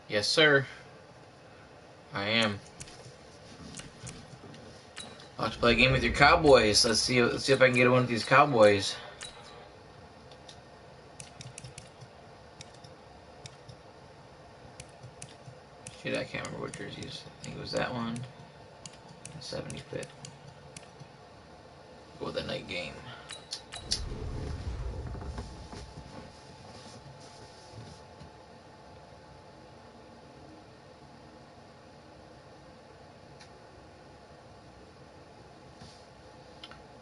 Yes, sir. I am. I'll have to play a game with your Cowboys. Let's see if I can get one of these Cowboys. Shit, I can't remember what jerseys. I think it was that one. 75th. Go with the night game.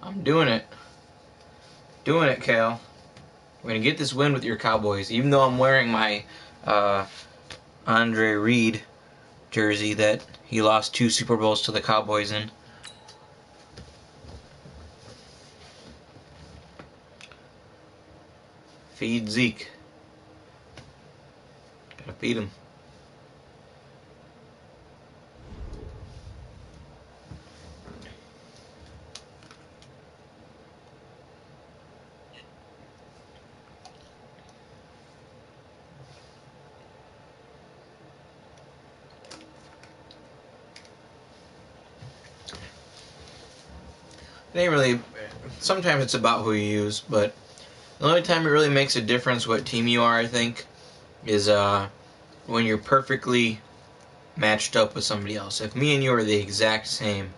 I'm doing it. Doing it, Cal. We're going to get this win with your Cowboys. Even though I'm wearing my Andre Reed jersey that he lost 2 Super Bowls to the Cowboys in. Feed Zeke. Gotta feed him. It ain't really. Sometimes it's about who you use, but the only time it really makes a difference what team you are, I think, is when you're perfectly matched up with somebody else. If me and you are the exact same,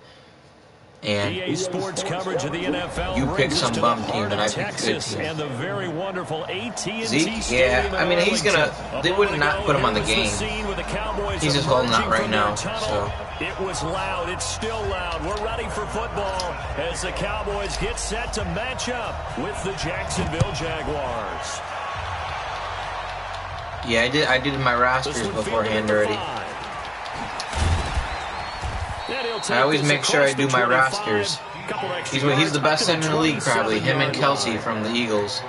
and EA Sports coverage of the NFL you pick some bum team and I pick a good Texas team. and the very wonderful AT&T Zeke, yeah, I mean he's gonna. They would not put him on the game. He's just holding out right now. So it was loud. It's still loud. We're ready for football as the Cowboys get set to match up with the Jacksonville Jaguars. yeah, I did my rosters beforehand already. I always make sure I do my rosters. He's the best center in the league, probably. Him and Kelsey from the Eagles.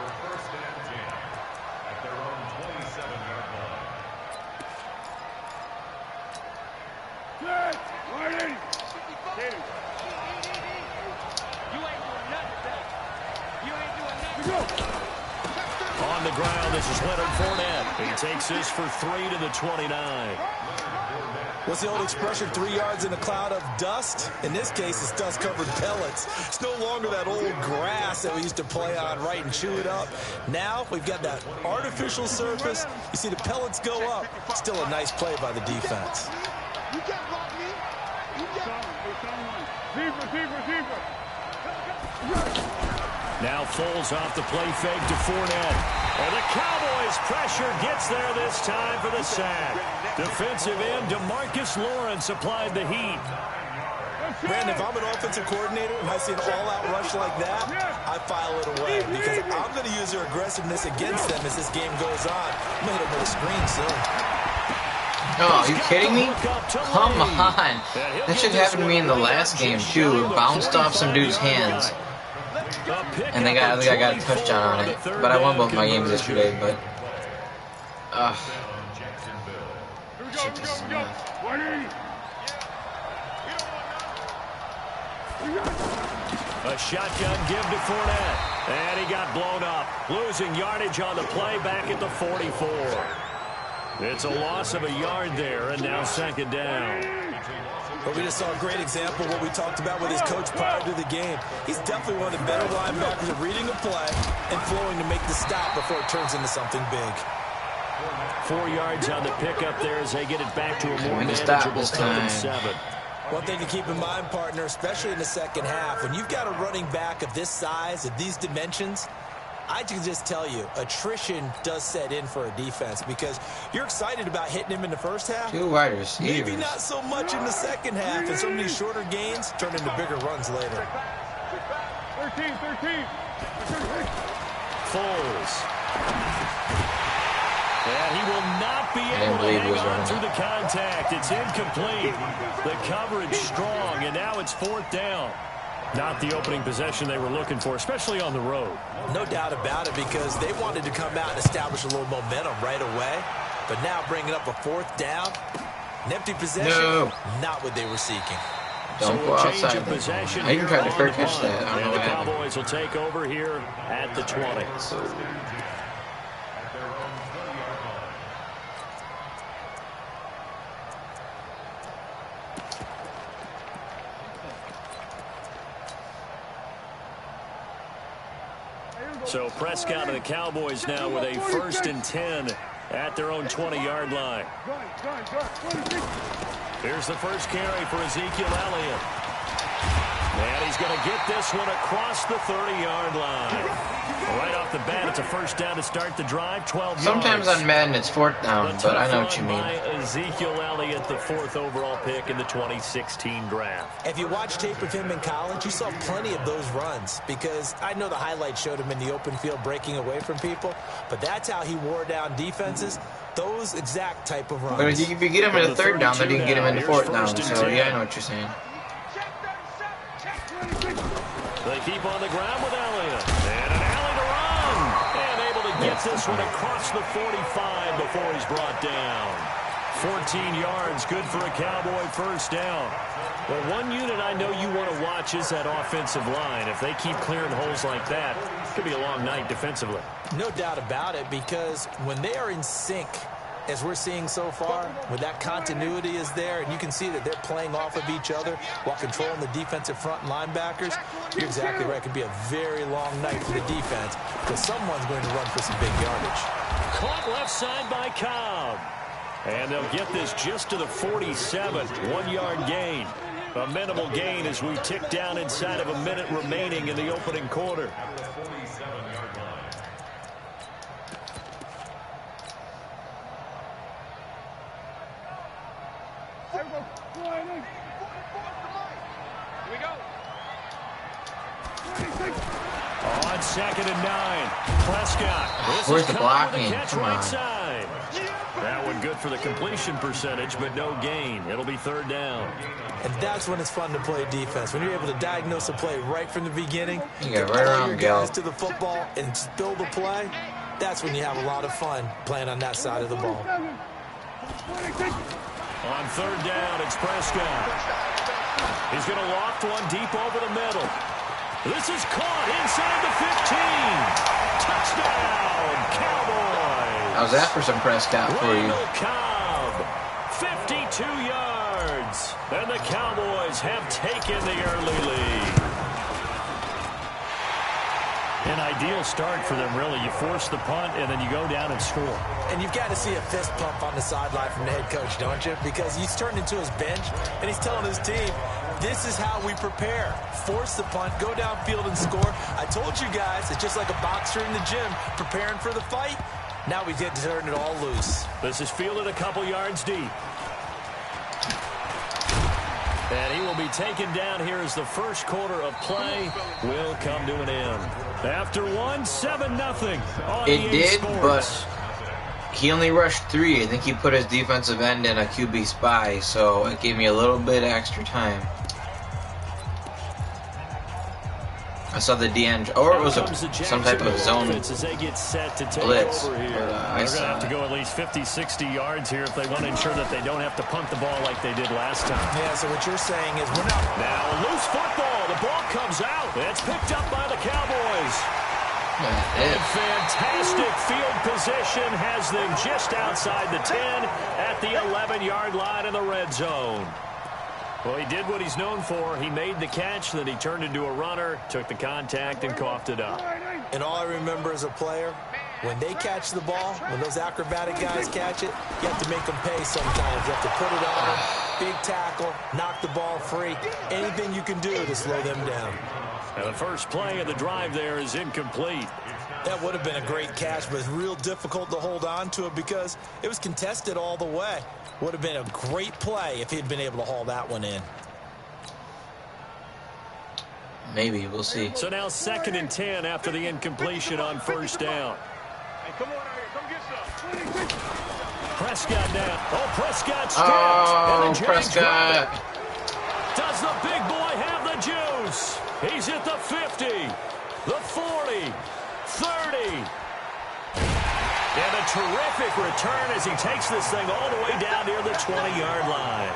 On the ground, this is Leonard Fournette. He takes this for 3 to the 29. What's the old expression, 3 yards in a cloud of dust? In this case, it's dust-covered pellets. It's no longer that old grass that we used to play on, right, and chew it up. Now, we've got that artificial surface. You see the pellets go up. Still a nice play by the defense. Now Foles off the play fake to Fournette. And the Cowboys pressure gets there this time for the sack. Defensive end DeMarcus Lawrence applied the heat. Brandon, if I'm an offensive coordinator and I see an all-out rush like that, I file it away because I'm going to use their aggressiveness against them as this game goes on. I'm going to hit them with a screen soon. Oh, are you kidding me? Come on. That should happen to me in the last game, too. It bounced off some dude's hands. And I think I got a touchdown on it. But I won both my games yesterday, but... shit, this is enough. A shotgun give to Fournette. And he got blown up. Losing yardage on the play back at the 44. It's a loss of a yard there, and now second down. But we just saw a great example of what we talked about with his coach prior to the game. He's definitely one of the better linebackers at reading a play and flowing to make the stop before it turns into something big. 4 yards on the pickup there as they get it back to a more manageable 7. One thing to keep in mind, partner, especially in the second half, when you've got a running back of this size, of these dimensions, I can just tell you, attrition does set in for a defense because you're excited about hitting him in the first half. 2 wide receivers. Maybe not so much in the second half, and some of these shorter gains turn into bigger runs later. 13. Foles. And he will not be able to hang on through the contact. It's incomplete. The coverage strong, and now it's 4th down. Not the opening possession they were looking for, especially on the road. No doubt about it, because they wanted to come out and establish a little momentum right away. But now bringing up a 4th down, an empty possession, not what they were seeking. Don't go outside. I even tried to fair catch that. I don't know And the what happened. Cowboys will take over here at the 20. So Prescott and the Cowboys now with a 1st and 10 at their own 20-yard line. Here's the first carry for Ezekiel Elliott. And he's going to get this one across the 30-yard line. Right off the bat, it's a first down to start the drive, 12 yards. Sometimes on Madden it's 4th down, but I know what you mean. Ezekiel Elliott, the 4th overall pick in the 2016 draft. If you watch tape of him in college, you saw plenty of those runs because I know the highlights showed him in the open field breaking away from people, but that's how he wore down defenses, those exact type of runs. But if you get him in the 3rd down, then you can get him in the 4th down, so yeah, I know what you're saying. They keep on the ground with Elliott. And an alley to run. And able to get this one across the 45 before he's brought down. 14 yards, good for a Cowboy first down. Well, one unit I know you want to watch is that offensive line. If they keep clearing holes like that, it could be a long night defensively. No doubt about it, because when they are in sync, as we're seeing so far, when that continuity is there, and you can see that they're playing off of each other while controlling the defensive front linebackers, you're exactly right. It could be a very long night for the defense because someone's going to run for some big yardage. Caught left side by Cobb. And they'll get this just to the 47, 1-yard gain. A minimal gain as we tick down inside of a minute remaining in the opening quarter. On 2nd and 9, Prescott. Where's the blocking? Come on. Right side. That one good for the completion percentage, but no gain. It'll be 3rd down. And that's when it's fun to play defense. When you're able to diagnose a play right from the beginning, you get right all your guys go to the football and build the play, that's when you have a lot of fun playing on that side of the ball. On 3rd down, it's Prescott. He's going to loft one deep over the middle. This is caught inside the 15. Touchdown, Cowboys. How's that for some Prescott for you? Randall Cobb, 52 yards. And the Cowboys have taken the early lead. An ideal start for them, really. You force the punt, and then you go down and score. And you've got to see a fist pump on the sideline from the head coach, don't you? Because he's turned into his bench, and he's telling his team, this is how we prepare. Force the punt, go downfield and score. I told you guys, it's just like a boxer in the gym preparing for the fight. Now we get to turn it all loose. This is fielded a couple yards deep. And he will be taken down here as the first quarter of play will come to an end. After one, 7-0 on It did, Sports. but he only rushed 3. I think he put his defensive end in a QB spy, so it gave me a little bit extra time. I saw the DN, or it was some type of zone as they get set to take blitz. over here. They're going to have to go at least 50, 60 yards here if they want to ensure that they don't have to punt the ball like they did last time. Yeah, so what you're saying is we're not... Now, loose football. The ball comes out. It's picked up by the Cowboys. And fantastic field position has them just outside the 10 at the 11-yard line in the red zone. Well, he did what he's known for. He made the catch, then he turned into a runner, took the contact, and coughed it up. And all I remember as a player, when they catch the ball, when those acrobatic guys catch it, you have to make them pay sometimes. You have to put it on them, big tackle, knock the ball free. Anything you can do to slow them down. And the first play of the drive there is incomplete. That would have been a great catch, but it's real difficult to hold on to it because it was contested all the way. Would have been a great play if he'd been able to haul that one in. Maybe, we'll see. So now 2nd and 10 after the incompletion on first down. Hey, come on out here. Come get some. Prescott down. Oh, Prescott stopped. Oh, And the Prescott. Does the big boy have the juice? He's at the 50, the 40, 30. And a terrific return as he takes this thing all the way down near the 20-yard line.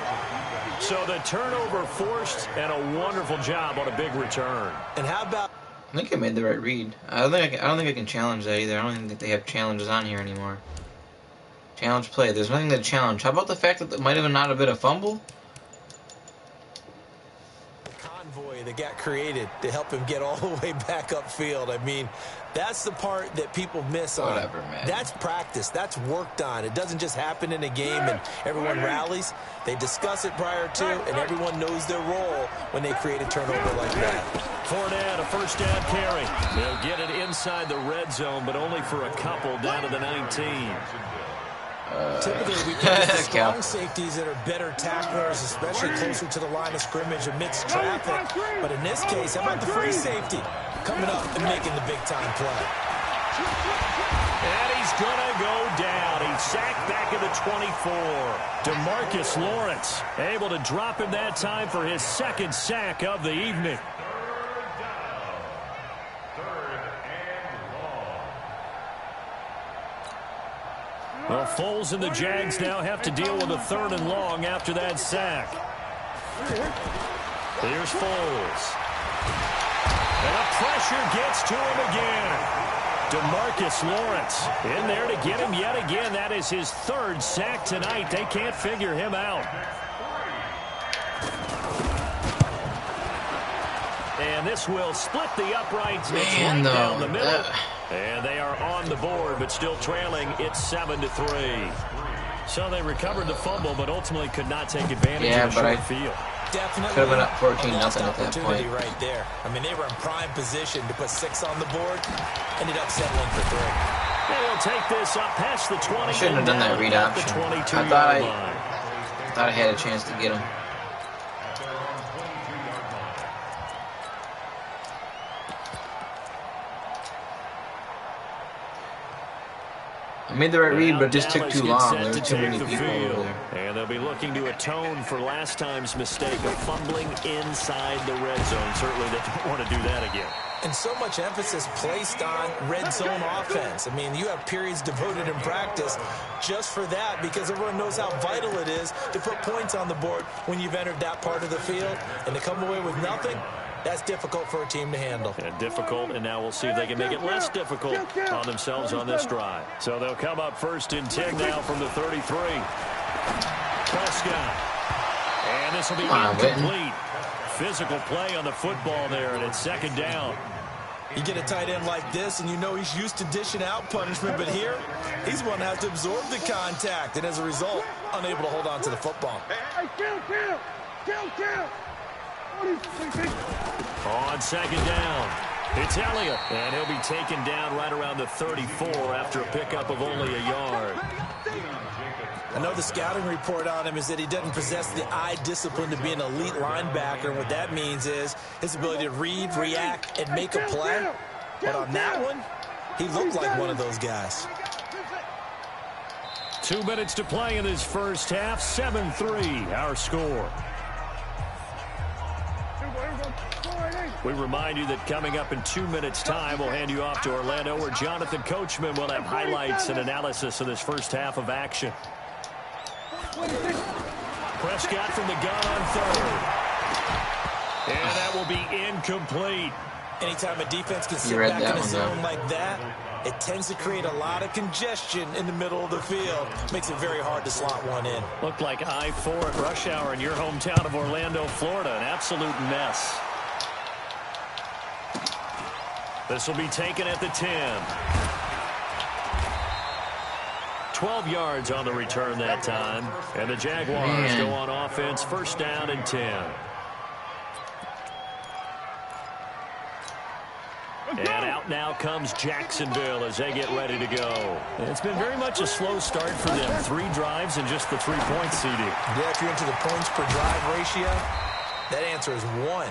So the turnover forced and a wonderful job on a big return. And how about... I think I made the right read. I don't think I can challenge that either. I don't think that they have challenges on here anymore. Challenge play. There's nothing to challenge. How about the fact that it might have not have been a fumble? convoy runway that got created to help him get all the way back upfield. I mean, that's the part that people miss on. Whatever, man. That's practice. That's worked on. It doesn't just happen in a game and everyone rallies. They discuss it prior to, and everyone knows their role when they create a turnover like that. Fournette, a first down carry. They'll get it inside the red zone, but only for a couple down to the 19. Typically, we think it's the strong safeties that are better tacklers, especially closer to the line of scrimmage amidst traffic. But in this case, how about the free safety coming up and making the big-time play? And he's going to go down. He's sacked back at the 24. DeMarcus Lawrence able to drop him that time for his second sack of the evening. Well, Foles and the Jags now have to deal with a 3rd and long after that sack. Here's Foles. And the pressure gets to him again. DeMarcus Lawrence in there to get him yet again. That is his 3rd sack tonight. They can't figure him out. And this will split the uprights. Man, right down the middle. And they are on the board, but still trailing. It's 7-3. So they recovered the fumble, but ultimately could not take advantage of the short field. Definitely could have been up 14-0 at that point. Right there. I mean, they were in prime position to put 6 on the board. Ended up settling for 3. They will take this up past the 20. I shouldn't have done that read option. I thought I had a chance to get him. I made the right read, but it just took too long. There were too many people over there. And they'll be looking to atone for last time's mistake of fumbling inside the red zone. Certainly they don't want to do that again. And so much emphasis placed on red zone offense. I mean, you have periods devoted in practice just for that because everyone knows how vital it is to put points on the board when you've entered that part of the field. And to come away with nothing, that's difficult for a team to handle. And difficult, and now we'll see if they can make it less difficult on themselves on this drive. So they'll come up 1st and 10 now from the 33. Prescott. And this will be incomplete. Physical play on the football there, and it's 2nd down. You get a tight end like this, and you know he's used to dishing out punishment, but here, he's one that has to absorb the contact, and as a result, unable to hold on to the football. Hey, kill. On 2nd down, it's Elliott, and he'll be taken down right around the 34 after a pickup of only a yard. I know the scouting report on him is that he doesn't possess the eye discipline to be an elite linebacker, and what that means is his ability to read, react, and make a play. But on that one, he looked like one of those guys. 2 minutes to play in this first half. 7-3, our score. We remind you that coming up in 2 minutes' time, we'll hand you off to Orlando, where Jonathan Coachman will have highlights and analysis of this first half of action. Prescott from the gun on 3rd. And that will be incomplete. Anytime a defense can sit back in a zone like that, it tends to create a lot of congestion in the middle of the field. Makes it very hard to slot one in. Looked like I-4 at rush hour in your hometown of Orlando, Florida. An absolute mess. This will be taken at the 10. 12 yards on the return that time. And the Jaguars go on offense, 1st down and 10. And out now comes Jacksonville as they get ready to go. It's been very much a slow start for them. 3 drives and just the 3 points, CD. Yeah, if you're into the points per drive ratio, that answer is 1.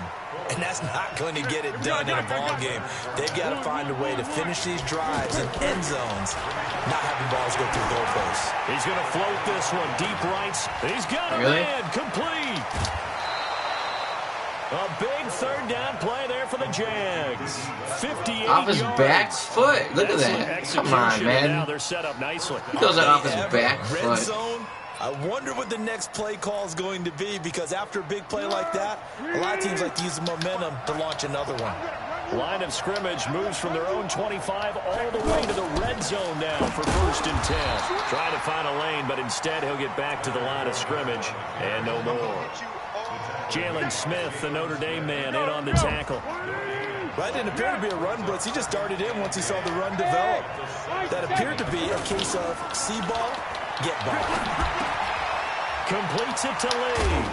And that's not going to get it done in a ball game. They've got to find a way to finish these drives in end zones, not having balls go through goalposts. He's going to float this one deep right. He's got it in. Complete. A big 3rd down play there for the Jags. 58 off his yards. back foot. Look at that. Come on, man. Now they're set up nicely. He goes off his back red foot. Zone, I wonder what the next play call is going to be, because after a big play like that, a lot of teams like to use the momentum to launch another one. Line of scrimmage moves from their own 25 all the way to the red zone now for 1st and 10. Trying to find a lane, but instead he'll get back to the line of scrimmage and no more. Jalen Smith, the Notre Dame man, in on the tackle. That didn't appear to be a run blitz. He just darted in once he saw the run develop. That appeared to be a case of see ball, get ball. Completes it to Lee.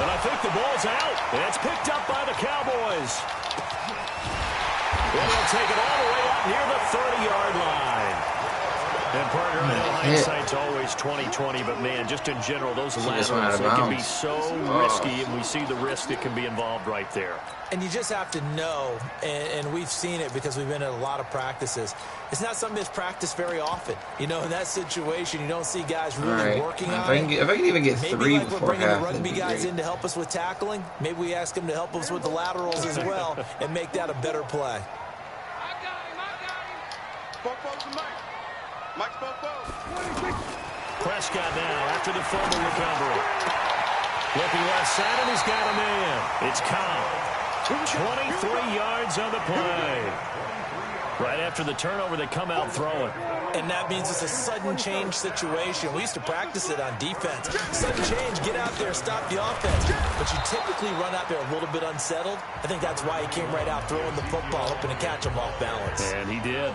And I think the ball's out. And it's picked up by the Cowboys. And they'll take it all the way up near the 30-yard line. And partner, I know hindsight's always 20/20, but man, just in general, those laterals, they can be so risky, and we see the risk that can be involved right there. And you just have to know, and we've seen it because we've been at a lot of practices, it's not something that's practiced very often. You know, in that situation, you don't see guys really working on it. If I can even get three like before we're bringing half, the rugby guys in to help us with tackling, maybe we ask them to help us with the laterals as well and make that a better play. Prescott now after the fumble recovery. Looking left side, and he's got a man. It's Cobb. 23 yards on the play. Right after the turnover, they come out throwing. And that means it's a sudden change situation. We used to practice it on defense. Sudden change, get out there, stop the offense. But you typically run out there a little bit unsettled. I think that's why he came right out throwing the football, hoping to catch him off balance. And he did.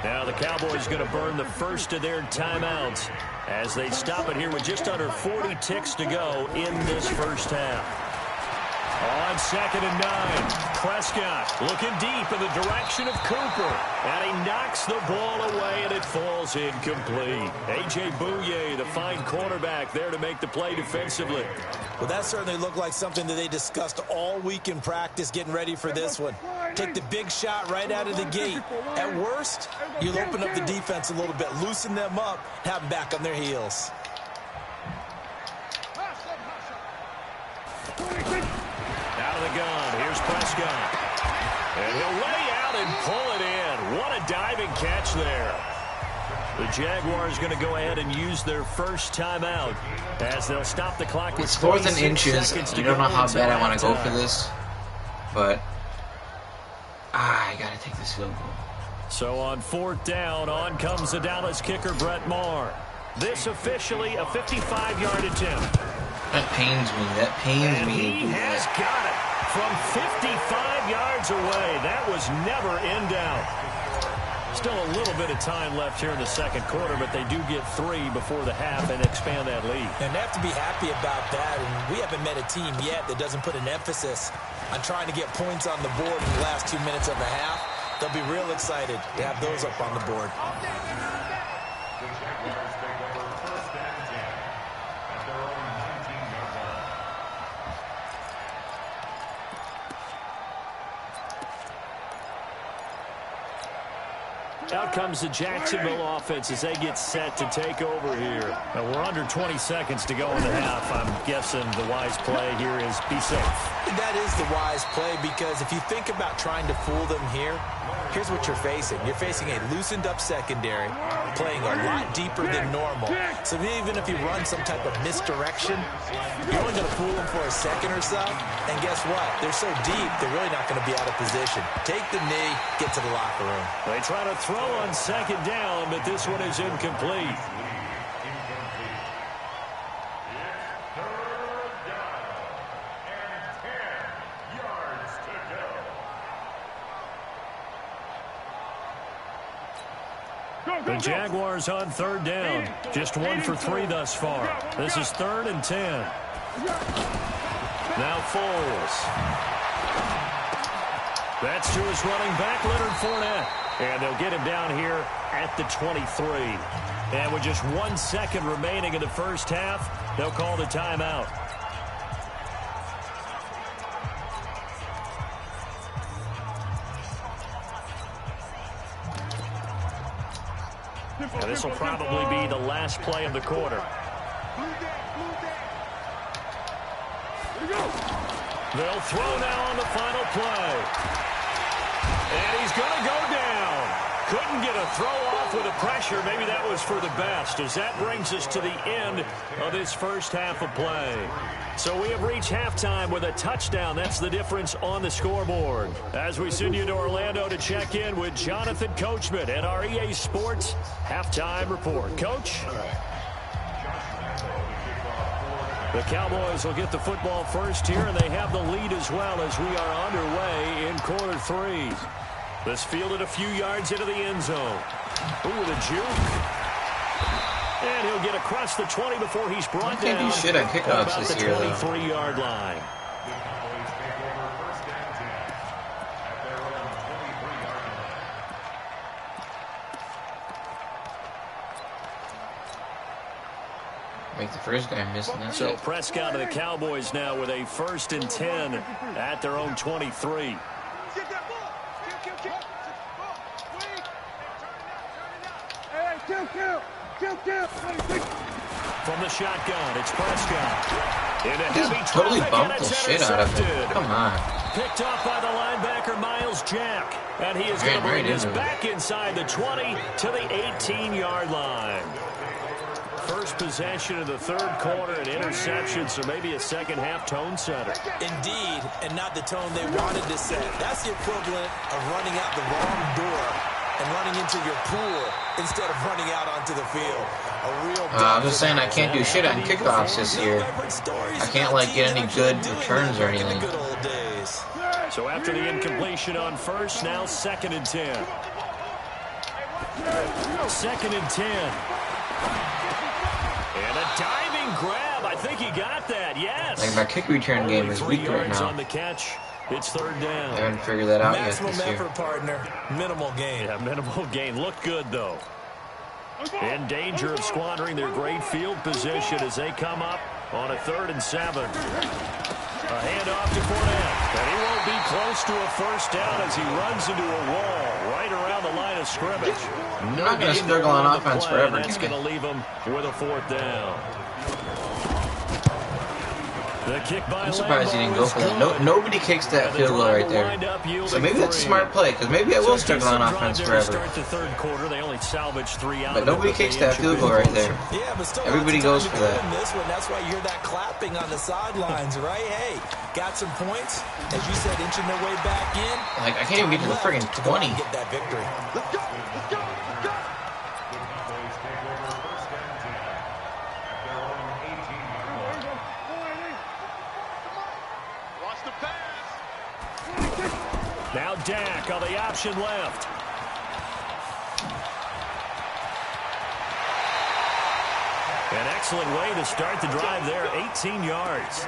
Now the Cowboys going to burn the first of their timeouts as they stop it here with just under 40 ticks to go in this first half. On 2nd and 9, Prescott looking deep in the direction of Cooper. And he knocks the ball away, and it falls incomplete. A.J. Bouye, the fine cornerback, there to make the play defensively. Well, that certainly looked like something that they discussed all week in practice getting ready for this one. Take the big shot right out of the gate. At worst, you'll open up the defense a little bit, loosen them up, have them back on their heels. Out of the gun, here's Prescott. And he'll lay out and pull it in. What a diving catch there. The Jaguars going to go ahead and use their first timeout as they'll stop the clock. It's 4th and inches. You don't know how bad I want to go for this, but I got to take this field goal. So on 4th down, on comes the Dallas kicker, Brett Maher. This officially a 55-yard attempt. That pains me. That pains and me. He has got it from 55 yards away. That was never in doubt. Still a little bit of time left here in the second quarter, but they do get 3 before the half and expand that lead. And they have to be happy about that. And we haven't met a team yet that doesn't put an emphasis on trying to get points on the board in the last 2 minutes of the half. They'll be real excited to have those up on the board. Out comes the Jacksonville offense as they get set to take over here. Now we're under 20 seconds to go in the half. I'm guessing the wise play here is be safe. That is the wise play because if you think about trying to fool them here, here's what you're facing. You're facing a loosened up secondary, playing a lot deeper than normal. So even if you run some type of misdirection, you're only going to fool them for a second or so. And guess what? They're so deep, they're really not going to be out of position. Take the knee, get to the locker room. They try to throw on 2nd down, but this one is incomplete. The Jaguars on 3rd down. Just 1 for 3 thus far. This is 3rd and 10. Now Foles. That's to his running back, Leonard Fournette. And they'll get him down here at the 23. And with just 1 second remaining in the first half, they'll call the timeout. And this will probably be the last play of the quarter. They'll throw now on the final play. And he's going to go down. Couldn't get a throw off with the pressure. Maybe that was for the best, as that brings us to the end of this first half of play. So we have reached halftime with a touchdown. That's the difference on the scoreboard. As we send you to Orlando to check in with Jonathan Coachman at our EA Sports Halftime Report. Coach? The Cowboys will get the football first here, and they have the lead as well as we are underway in quarter 3. This fielded a few yards into the end zone. Ooh, with a juke. And he'll get across the 20 before he's brought down. Can't do shit on kickoffs this year, though. About the 23-yard line. Make the first guy missing that. So Prescott to the Cowboys now with a 1st and 10 at their own 23. From the shotgun, it's Prescott. In a heavy totally traffic, bumped and the it's shit out of him. intercepted. Come on. Picked up by the linebacker, Miles Jack. And he is going to bring us back inside the 20 to the 18-yard line. First possession of the 3rd quarter, an interception, so maybe a second-half tone setter. Indeed, and not the tone they wanted to set. That's the equivalent of running out the wrong door and running into your pool instead of running out onto the field. A real I'm just saying I can't do shit on kickoffs this year. I can't, like, get any good returns or anything. So after the incompletion on first, now 2nd and 10. 2nd and 10. And a diving grab. I think he got that. Yes. Like, my kick return game is weak right now. On the catch. It's 3rd down. I haven't figured that out yet Maximum this year. effort, partner. Minimal gain. Yeah, minimal gain. Looked good, though. In danger of squandering their great field position as they come up on a 3rd and 7. A handoff to Fournette. And he won't be close to a 1st down as he runs into a wall right around the line of scrimmage. I'm not going to struggle on offense forever. That's going to leave him with a 4th down. The kick by I'm surprised he didn't go for that. Nobody kicks that And field goal right there. So maybe that's a 3. smart play, because maybe I will struggle on offense forever. Start the 3rd quarter. They only salvaged 3 out. But nobody kicks that field goal right there. Yeah, but still Everybody goes for that. This one, that's why you hear that clapping on the sidelines, right? Hey, got some points, as you said, inching their way back in. Like, I can't even get to the friggin' 20. Get that victory. Let's go! Let's go! Let's go! Now Dak on the option left. An excellent way to start the drive there, 18 yards.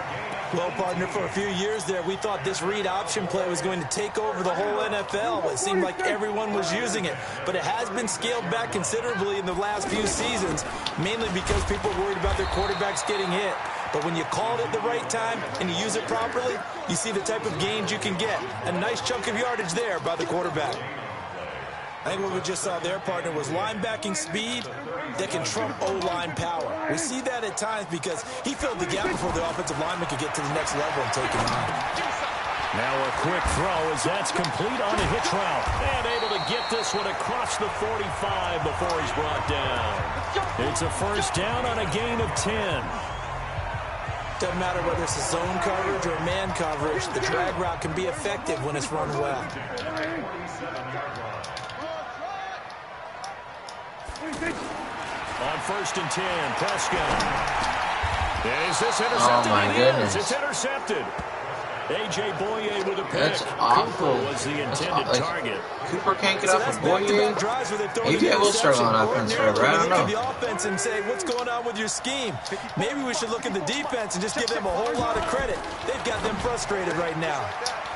Well, partner, for a few years there, we thought this read option play was going to take over the whole NFL. It seemed like everyone was using it, but it has been scaled back considerably in the last few seasons, mainly because people are worried about their quarterbacks getting hit. But when you call it at the right time and you use it properly, you see the type of gains you can get. A nice chunk of yardage there by the quarterback. I think what we just saw there, partner, was linebacking speed that can trump O-line power. We see that at times because he filled the gap before the offensive lineman could get to the next level and take him on. Now a quick throw as that's complete on a hitch route. And able to get this one across the 45 before he's brought down. It's a 1st down on a gain of 10. Doesn't matter whether it's a zone coverage or man coverage, the drag route can be effective when it's run well. On 1st and 10, Prescott. Is this intercepted? Oh my goodness. It's intercepted. A.J. Boye with a pick. That's awful. Cooper was the intended target. Cooper can't get off of Boye. Maybe Maybe I will struggle on offense forever. I don't know. The offense and say, what's going on with your scheme? Maybe we should look at the defense and just give them a whole lot of credit. They've got them frustrated right now.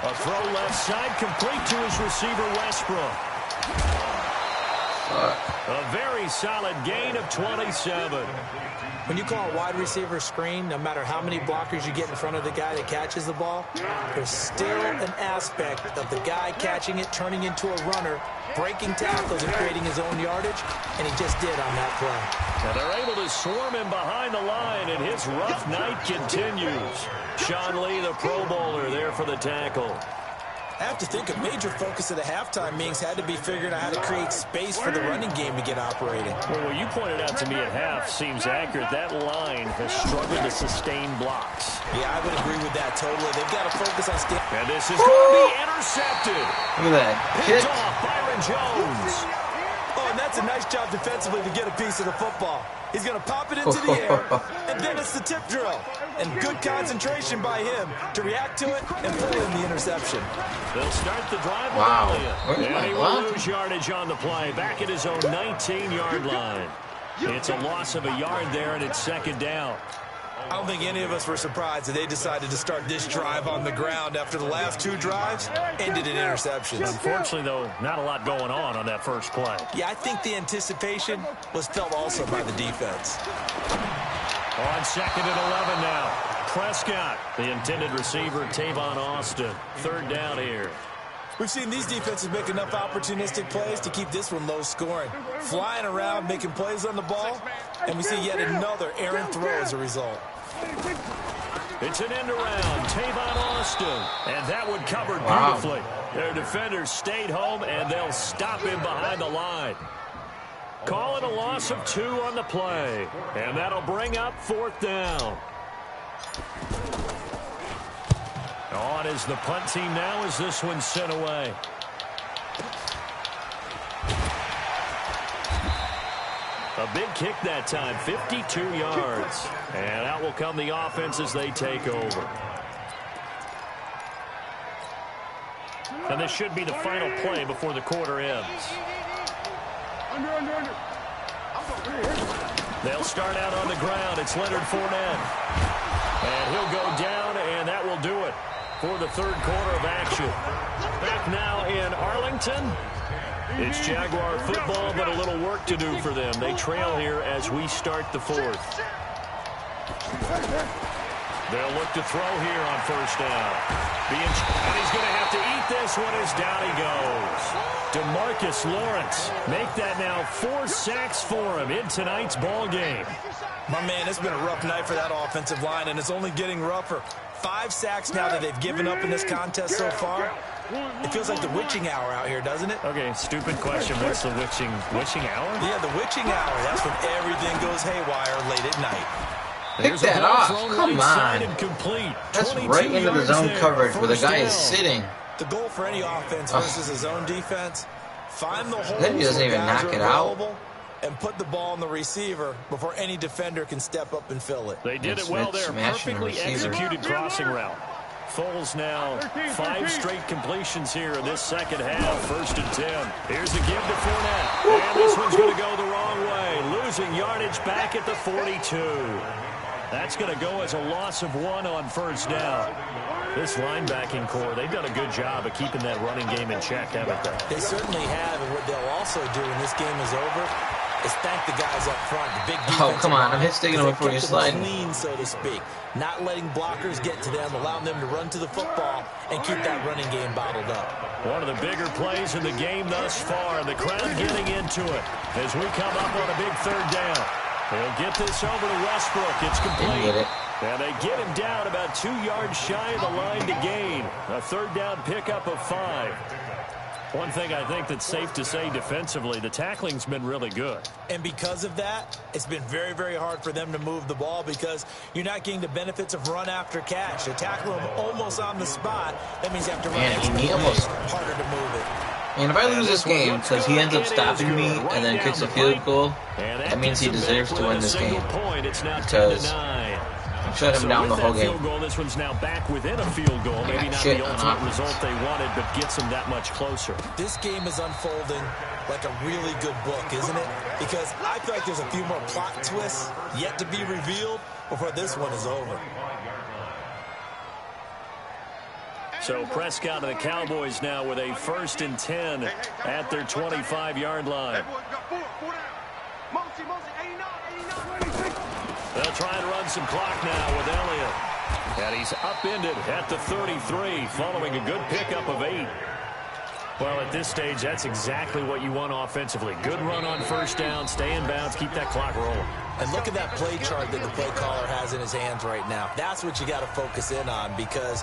A throw left side complete to his receiver, Westbrook. A very solid gain of 27. When you call a wide receiver screen, no matter how many blockers you get in front of the guy that catches the ball, there's still an aspect of the guy catching it, turning into a runner, breaking tackles and creating his own yardage, and he just did on that play. And they're able to swarm him behind the line, and his rough night continues. Sean Lee, the Pro Bowler, there for the tackle. I have to think a major focus of the halftime meetings had to be figuring out how to create space for the running game to get operating. Well, what you pointed out to me at half seems accurate. That line has struggled to sustain blocks. Yeah, I would agree with that totally. They've got to focus on And this is going to be intercepted. Look at that. Picked off Byron Jones. Oh, and that's a nice job defensively to get a piece of the football. He's going to pop it into the air, and then it's the tip drill. And good concentration by him to react to it and pull in the interception. They'll start the drive with Wow. Elliott. And he will lose yardage on the play, back at his own 19-yard line. It's a loss of a yard there, and it's second down. I don't think any of us were surprised that they decided to start this drive on the ground after the last two drives ended in interceptions. Unfortunately, though, not a lot going on that first play. Yeah, I think the anticipation was felt also by the defense. On second and 11 now. Prescott, the intended receiver, Tavon Austin. Third down here. We've seen these defenses make enough opportunistic plays to keep this one low scoring. Flying around, making plays on the ball, and we see yet another errant throw as a result. It's an end around, Tavon Austin, and that one covered beautifully. Their defenders stayed home, and they'll stop him behind the line. Call it a loss of 2 on the play, and that'll bring up fourth down. On is the punt team now as this one's sent away. A big kick that time, 52 yards. And out will come the offense as they take over. And this should be the final play before the quarter ends. They'll start out on the ground. It's Leonard Fournette. And he'll go down, and that will do it for the third quarter of action. Back now in Arlington. It's Jaguar football, but a little work to do for them. They trail here as we start the fourth. They'll look to throw here on first down. And he's going to have to eat this one as down he goes. DeMarcus Lawrence, make that now 4 sacks for him in tonight's ball game. My man, it's been a rough night for that offensive line, and it's only getting rougher. 5 sacks now that they've given up in this contest so far. It feels like the witching hour out here, doesn't it? Okay, stupid question. What's the witching hour? Yeah, the witching hour. That's when everything goes haywire late at night. Pick that off. Come on. That's right into the zone coverage where the guy is sitting. The goal for any offense versus a zone defense, find the holes Then he doesn't even knock it out. And put the ball on the receiver before any defender can step up and fill it. They did it well there. Perfectly executed crossing route. Foles now 5 straight completions here in this second half. 1st and 10. Here's the give to Fournette. And this one's going to go the wrong way. Losing yardage back at the 42. That's going to go as a loss of 1 on first down. This linebacking core, they've done a good job of keeping that running game in check, haven't they? They certainly have, and what they'll also do when this game is over is thank the guys up front, the big defensive Oh, come on. I'm hit sticking him before you slide. Clean, so to speak. Not letting blockers get to them, allowing them to run to the football and keep that running game bottled up. One of the bigger plays in the game thus far, and the crowd getting into it as we come up on a big third down. They'll get this over to Westbrook. It's complete. And they get him down about 2 yards shy of the line to gain. A third down pickup of 5. One thing I think that's safe to say defensively, the tackling's been really good. And because of that, it's been very, very hard for them to move the ball because you're not getting the benefits of run after catch. To tackle him almost on the spot, that means you have to run harder to move it. And if I lose this game because he ends up stopping me and then kicks a field goal, that means he deserves to win this game. Because I shut him down the whole game. This one's now back within a field goal. Maybe not the ultimate result they wanted, but gets them that much closer. This game is unfolding like a really good book, isn't it? Because I feel like there's a few more plot twists yet to be revealed before this one is over. So Prescott and the Cowboys now with a 1st and 10 at their 25-yard line. They'll try and run some clock now with Elliott. And he's upended at the 33 following a good pickup of 8. Well, at this stage, that's exactly what you want offensively. Good run on first down, stay in bounds, keep that clock rolling. And look at that play chart that the play caller has in his hands right now. That's what you got to focus in on because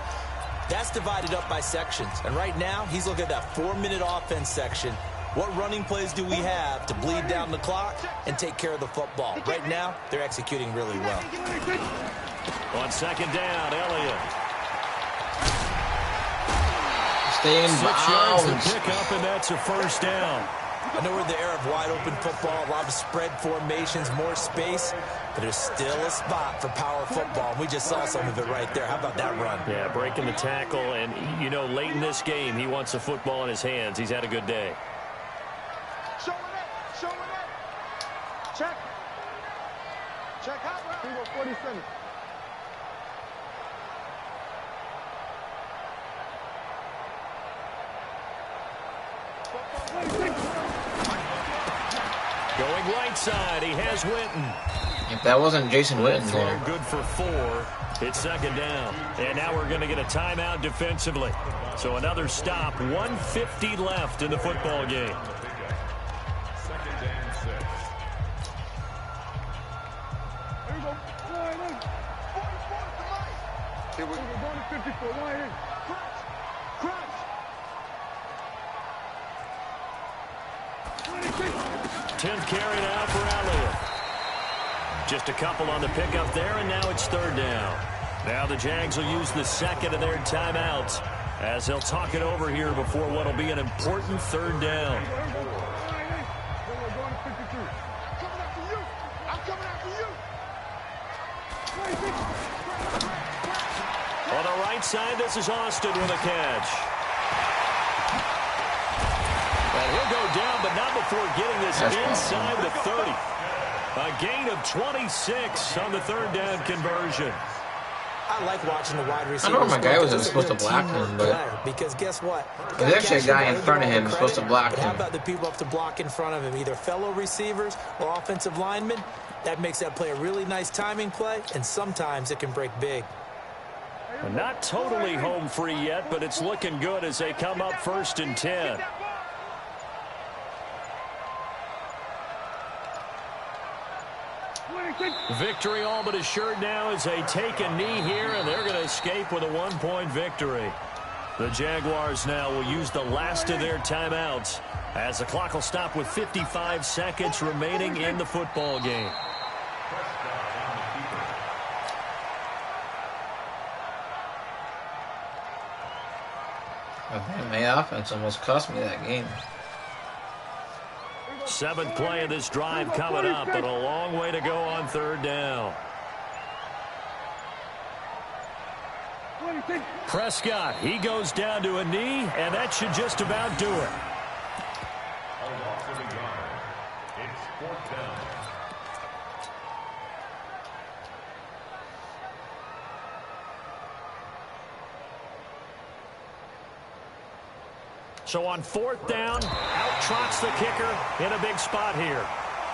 that's divided up by sections. And right now, he's looking at that 4-minute offense section. What running plays do we have to bleed down the clock and take care of the football? Right now, they're executing really well. On second down, Elliott. Stay in 6 yards to bounds. pick up, and that's a first down. I know we're in the era of wide-open football, a lot of spread formations, more space, but there's still a spot for power football. We just saw some of it right there. How about that run? Yeah, breaking the tackle, and, you know, late in this game, he wants the football in his hands. He's had a good day. Showing it. Showing it. Check. Check out. 47. Going right side, he has Witten. If that wasn't Jason Witten Throw there. good for 4. It's second down. And now we're going to get a timeout defensively. So another stop. 1:50 left in the football game. Second and 6. Here we go. Line in. 44 to right. Here we go. Going to 54. Line in. Crunch. Crunch. 10th carry now for Elliott. Just a couple on the pickup there, and now it's third down. Now the Jags will use the second of their timeouts as they'll talk it over here before what will be an important third down. On the right side, this is Austin with a catch. And he'll go down, but not before getting this inside the 30. A gain of 26 on the third down conversion. I like watching the wide receivers. I don't know if my guy was supposed to block him, but because guess what? there's actually a guy in front of him who's supposed to block How him. about the people up to block in front of him, either fellow receivers or offensive linemen? That makes that play a really nice timing play, and sometimes it can break big. Not totally home free yet, but it's looking good as they come up 1st and 10. Victory all but assured now as they take a knee here, and they're going to escape with a 1-point victory. The Jaguars now will use the last of their timeouts as the clock will stop with 55 seconds remaining in the football game. My offense almost cost me that game. 7th play of this drive coming up, but a long way to go on third down. Prescott, he goes down to a knee, and that should just about do it. It's 4th down. So on 4th down, out trots the kicker in a big spot here.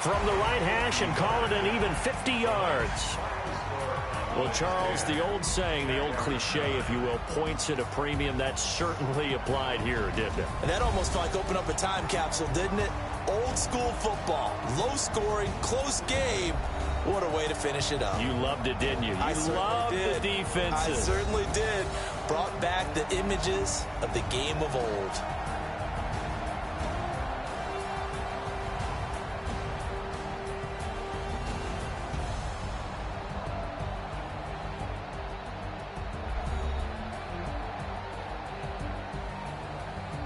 From the right hash and call it an even 50 yards. Well, Charles, the old saying, the old cliche, if you will, points at a premium, that certainly applied here, didn't it? And that almost felt like opened up a time capsule, didn't it? Old school football, low scoring, close game. What a way to finish it up. You loved it, didn't you? You loved the defenses. I certainly did. Brought back the images of the game of old.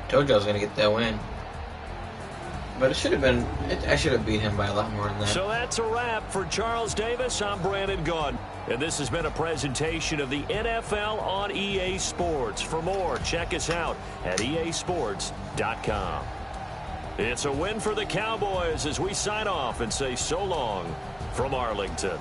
Told you I was going to get that win. But it should have been, I should have beat him by a lot more than that. So that's a wrap for Charles Davis. I'm Brandon Gaudin. And this has been a presentation of the NFL on EA Sports. For more, check us out at easports.com. It's a win for the Cowboys as we sign off and say so long from Arlington.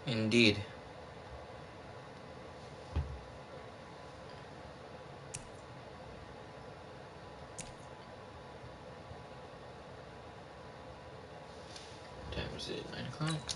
Indeed. What time is it? 9 o'clock?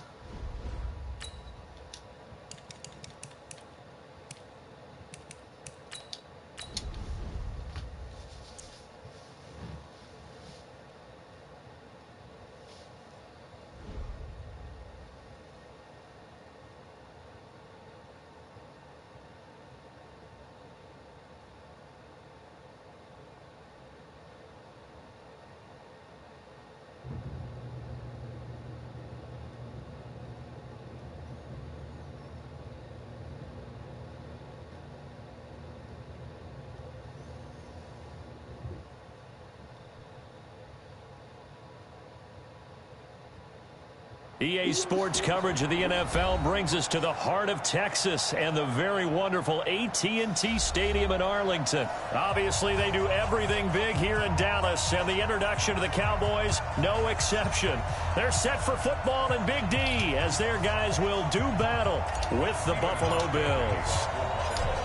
EA Sports coverage of the NFL brings us to the heart of Texas and the very wonderful AT&T Stadium in Arlington. Obviously, they do everything big here in Dallas, and the introduction to the Cowboys, no exception. They're set for football in Big D as their guys will do battle with the Buffalo Bills.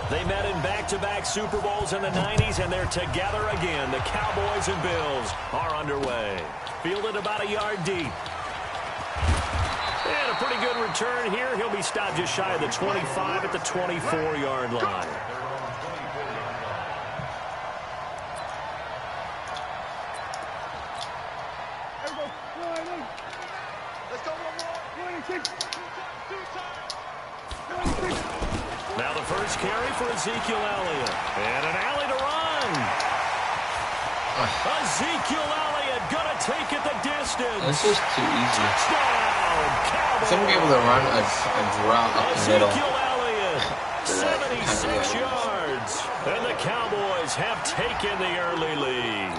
They met in back-to-back Super Bowls in the 90s, and they're together again. The Cowboys and Bills are underway. Fielded about a yard deep. And a pretty good return here. He'll be stopped just shy of the 25 at the 24-yard line. Now the first carry for Ezekiel Elliott. And an alley to run. Ezekiel Elliott going to take it the distance. This is too easy. Touchdown, Cowboys. Shouldn't be able to run a draw up the middle. Ezekiel Elliott, 76 yards. And the Cowboys have taken the early lead.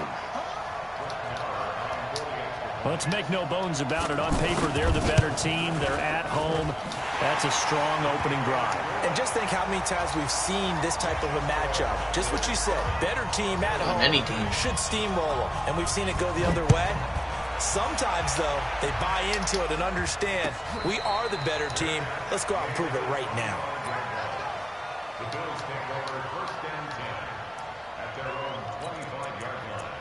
Let's make no bones about it. On paper, they're the better team. They're at home. That's a strong opening drive. And just think how many times we've seen this type of a matchup. Just what you said, better team at home. Any team should steamroll them. And we've seen it go the other way. Sometimes, though, they buy into it and understand we are the better team. Let's go out and prove it right now. The Bills take over first and 10 at their own 25-yard line.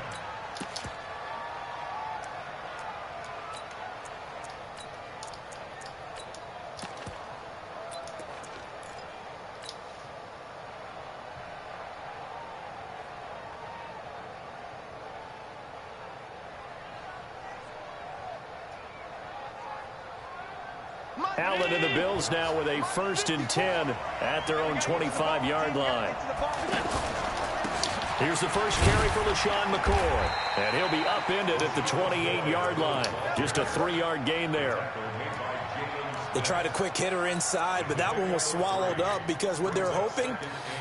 Allen and the Bills now with a first and 10 at their own 25-yard line. Here's the first carry for LaShawn McCoy. And he'll be upended at the 28-yard line. Just a 3-yard gain there. They tried a quick hitter inside, but that one was swallowed up because what they're hoping,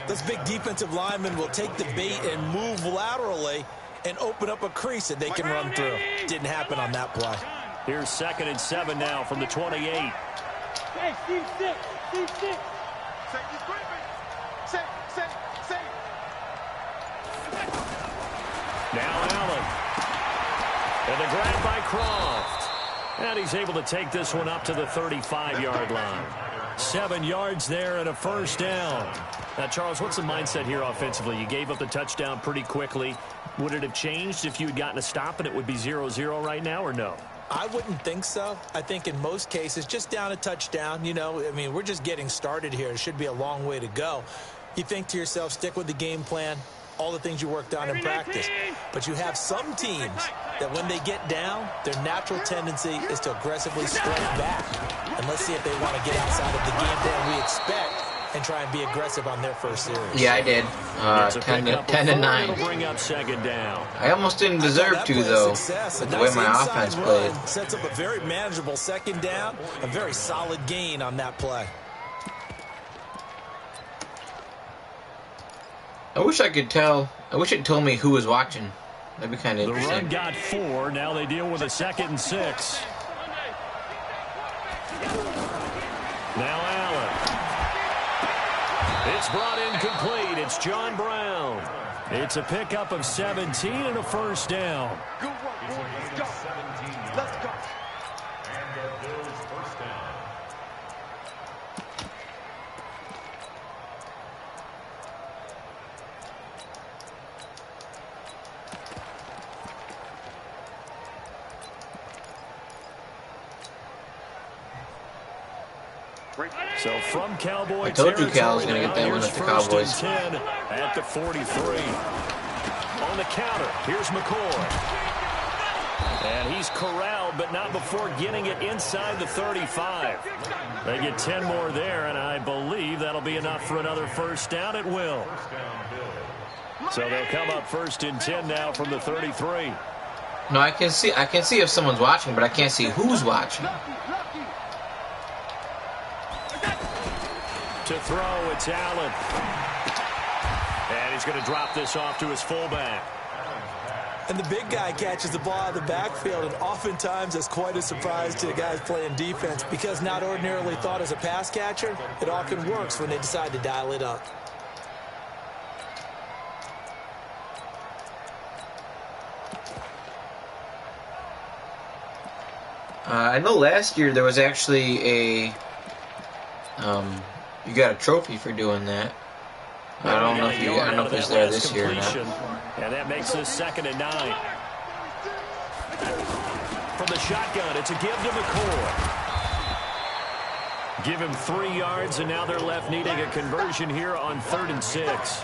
this big defensive lineman will take the bait and move laterally and open up a crease that they can run through. Didn't happen on that play. Here's 2nd and 7 now from the 28. Hey, Steve, Steve. Say, you screaming. Say. Now Allen. And the grab by Croft. And he's able to take this one up to the 35-yard line. 7 yards there and a first down. Now, Charles, what's the mindset here offensively? You gave up the touchdown pretty quickly. Would it have changed if you had gotten a stop and it would be 0-0 right now, or no? I wouldn't think so. I think in most cases, just down a touchdown, you know, I mean, we're just getting started here. It should be a long way to go. You think to yourself, stick with the game plan, all the things you worked on in practice. But you have some teams that when they get down, their natural tendency is to aggressively strike back. And let's see if they want to get outside of the game plan we expect and try and be aggressive on their first series. Yeah, I did. 10 to 9. It'll bring up 2nd down. I almost didn't deserve to, though, with the way my offense played. Sets up a very manageable 2nd down, a very solid gain on that play. I wish I could tell. I wish it told me who was watching. That'd be kind of interesting. The run got 4. Now they deal with a 2nd and 6. Now Allen. It's brought in complete. It's John Brown. It's a pickup of 17 and a first down. Good work, boys. Let's go. Let's go. And the Bills first down. So from Cowboy I told you Cal was territory, going to get that one here's at the first Cowboys. and 10 at the 43. On the counter, here's McCoy. And he's corralled, but not before getting it inside the 35. They get 10 more there, and I believe that'll be enough for another first down. It will. So they'll come up 1st and 10 now from the 33. No, I can see if someone's watching, but I can't see who's watching. To throw, it's Allen. And he's going to drop this off to his fullback. And the big guy catches the ball out of the backfield, and oftentimes that's quite a surprise to the guys playing defense because not ordinarily thought as a pass catcher, it often works when they decide to dial it up. I know last year there was actually a you got a trophy for doing that. I don't know if it's there this year or not. And that makes this 2nd and 9. From the shotgun, it's a give to McCoy. Give him 3 yards, and now they're left needing a conversion here on 3rd and 6.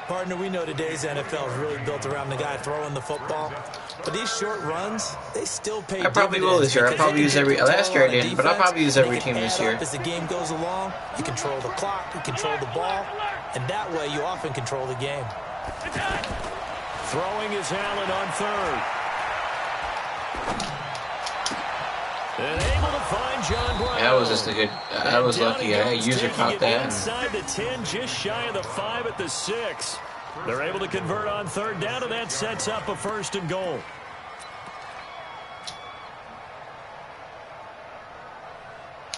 Partner, we know today's NFL is really built around the guy throwing the football. But these short runs, they still pay I probably will this year. I probably use every. Last year I didn't, but I'll probably use every team this year. As the game goes along, you control the clock, you control the ball, and that way you often control the game. Throwing is Allen on 3rd. And able to find John Brown. That was just a good. I was lucky. I user caught that. Inside the 10, just shy of the 5 at the 6. They're able to convert on 3rd down, and that sets up a 1st and goal.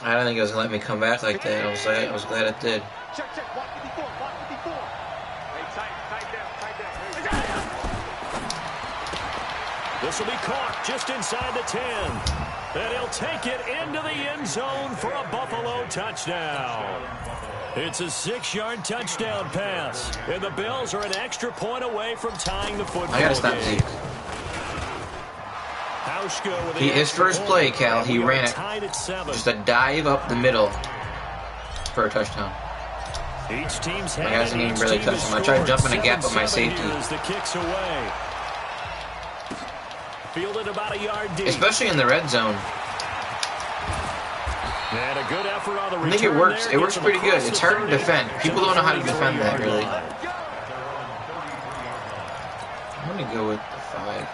I don't think it was gonna let me come back like that. I was glad it did. Check, 154, 154. Hey, tight down. This will be caught just inside the 10. And he'll take it into the end zone for a Buffalo touchdown. It's a 6-yard touchdown pass. And the Bills are an extra point away from tying the football game. I gotta stop Zeke. His first play, Cal, he ran it. Just a dive up the middle for a touchdown. Each team's he hasn't even really touched him. I tried jumping a gap on my safety. The kicks away. Fielded about a yard deep. Especially in the red zone. And a good effort on the return. I think it works. There. It works pretty good. It's hard to defend. People don't know how to defend that, really. I'm going to go with the 5-2.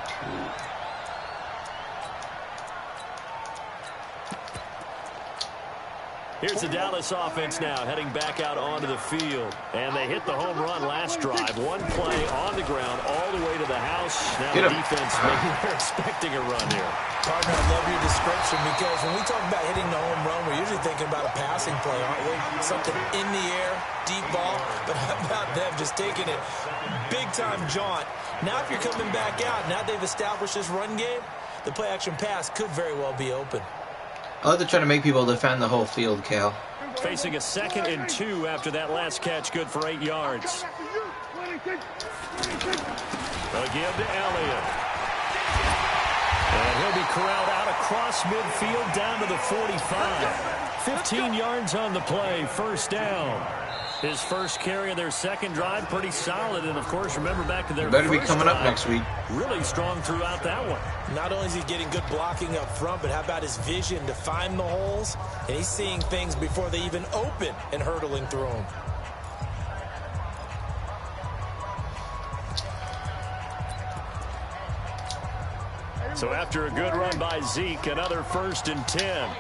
Here's the Dallas offense now, heading back out onto the field. And they hit the home run last drive. One play on the ground all the way to the house. Now the defense they're expecting a run here. Partner, I love your description because when we talk about hitting the home run, we're usually thinking about a passing play, aren't we? Something in the air, deep ball. But how about them just taking it big-time jaunt? Now if you're coming back out, now they've established this run game, the play-action pass could very well be open. I like to try to make people defend the whole field, Cal. Facing a 2nd and 2 after that last catch, good for 8 yards. A give to Elliott. And he'll be corralled out across midfield down to the 45. 15 yards on the play, 1st down. His first carry of their 2nd drive, pretty solid. And, of course, remember back to their better be first coming drive, up next week. Really strong throughout that one. Not only is he getting good blocking up front, but how about his vision to find the holes? And he's seeing things before they even open and hurdling through them. So after a good run by Zeke, another 1st and 10.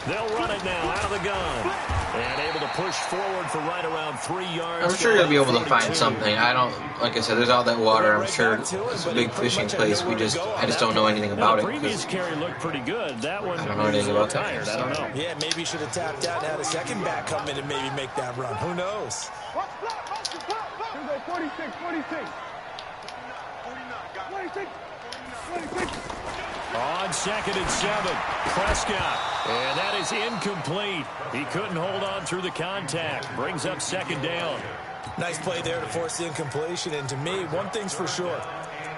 They'll run it now out of the gun. And able to push forward for right around 3 yards. I'm sure you'll be able to find something. I don't, like I said, there's all that water. I'm sure it's a big fishing place. I just don't know anything about it. The previous carry looked pretty good. That one, I don't know anything about that. tired. I don't know. Yeah, maybe he should have tapped out and had a second back come in and maybe make that run. Who knows? 46, 46. 46. On 2nd and 7, Prescott. And that is incomplete. He couldn't hold on through the contact. Brings up 2nd down. Nice play there to force the incompletion. And to me, one thing's for sure.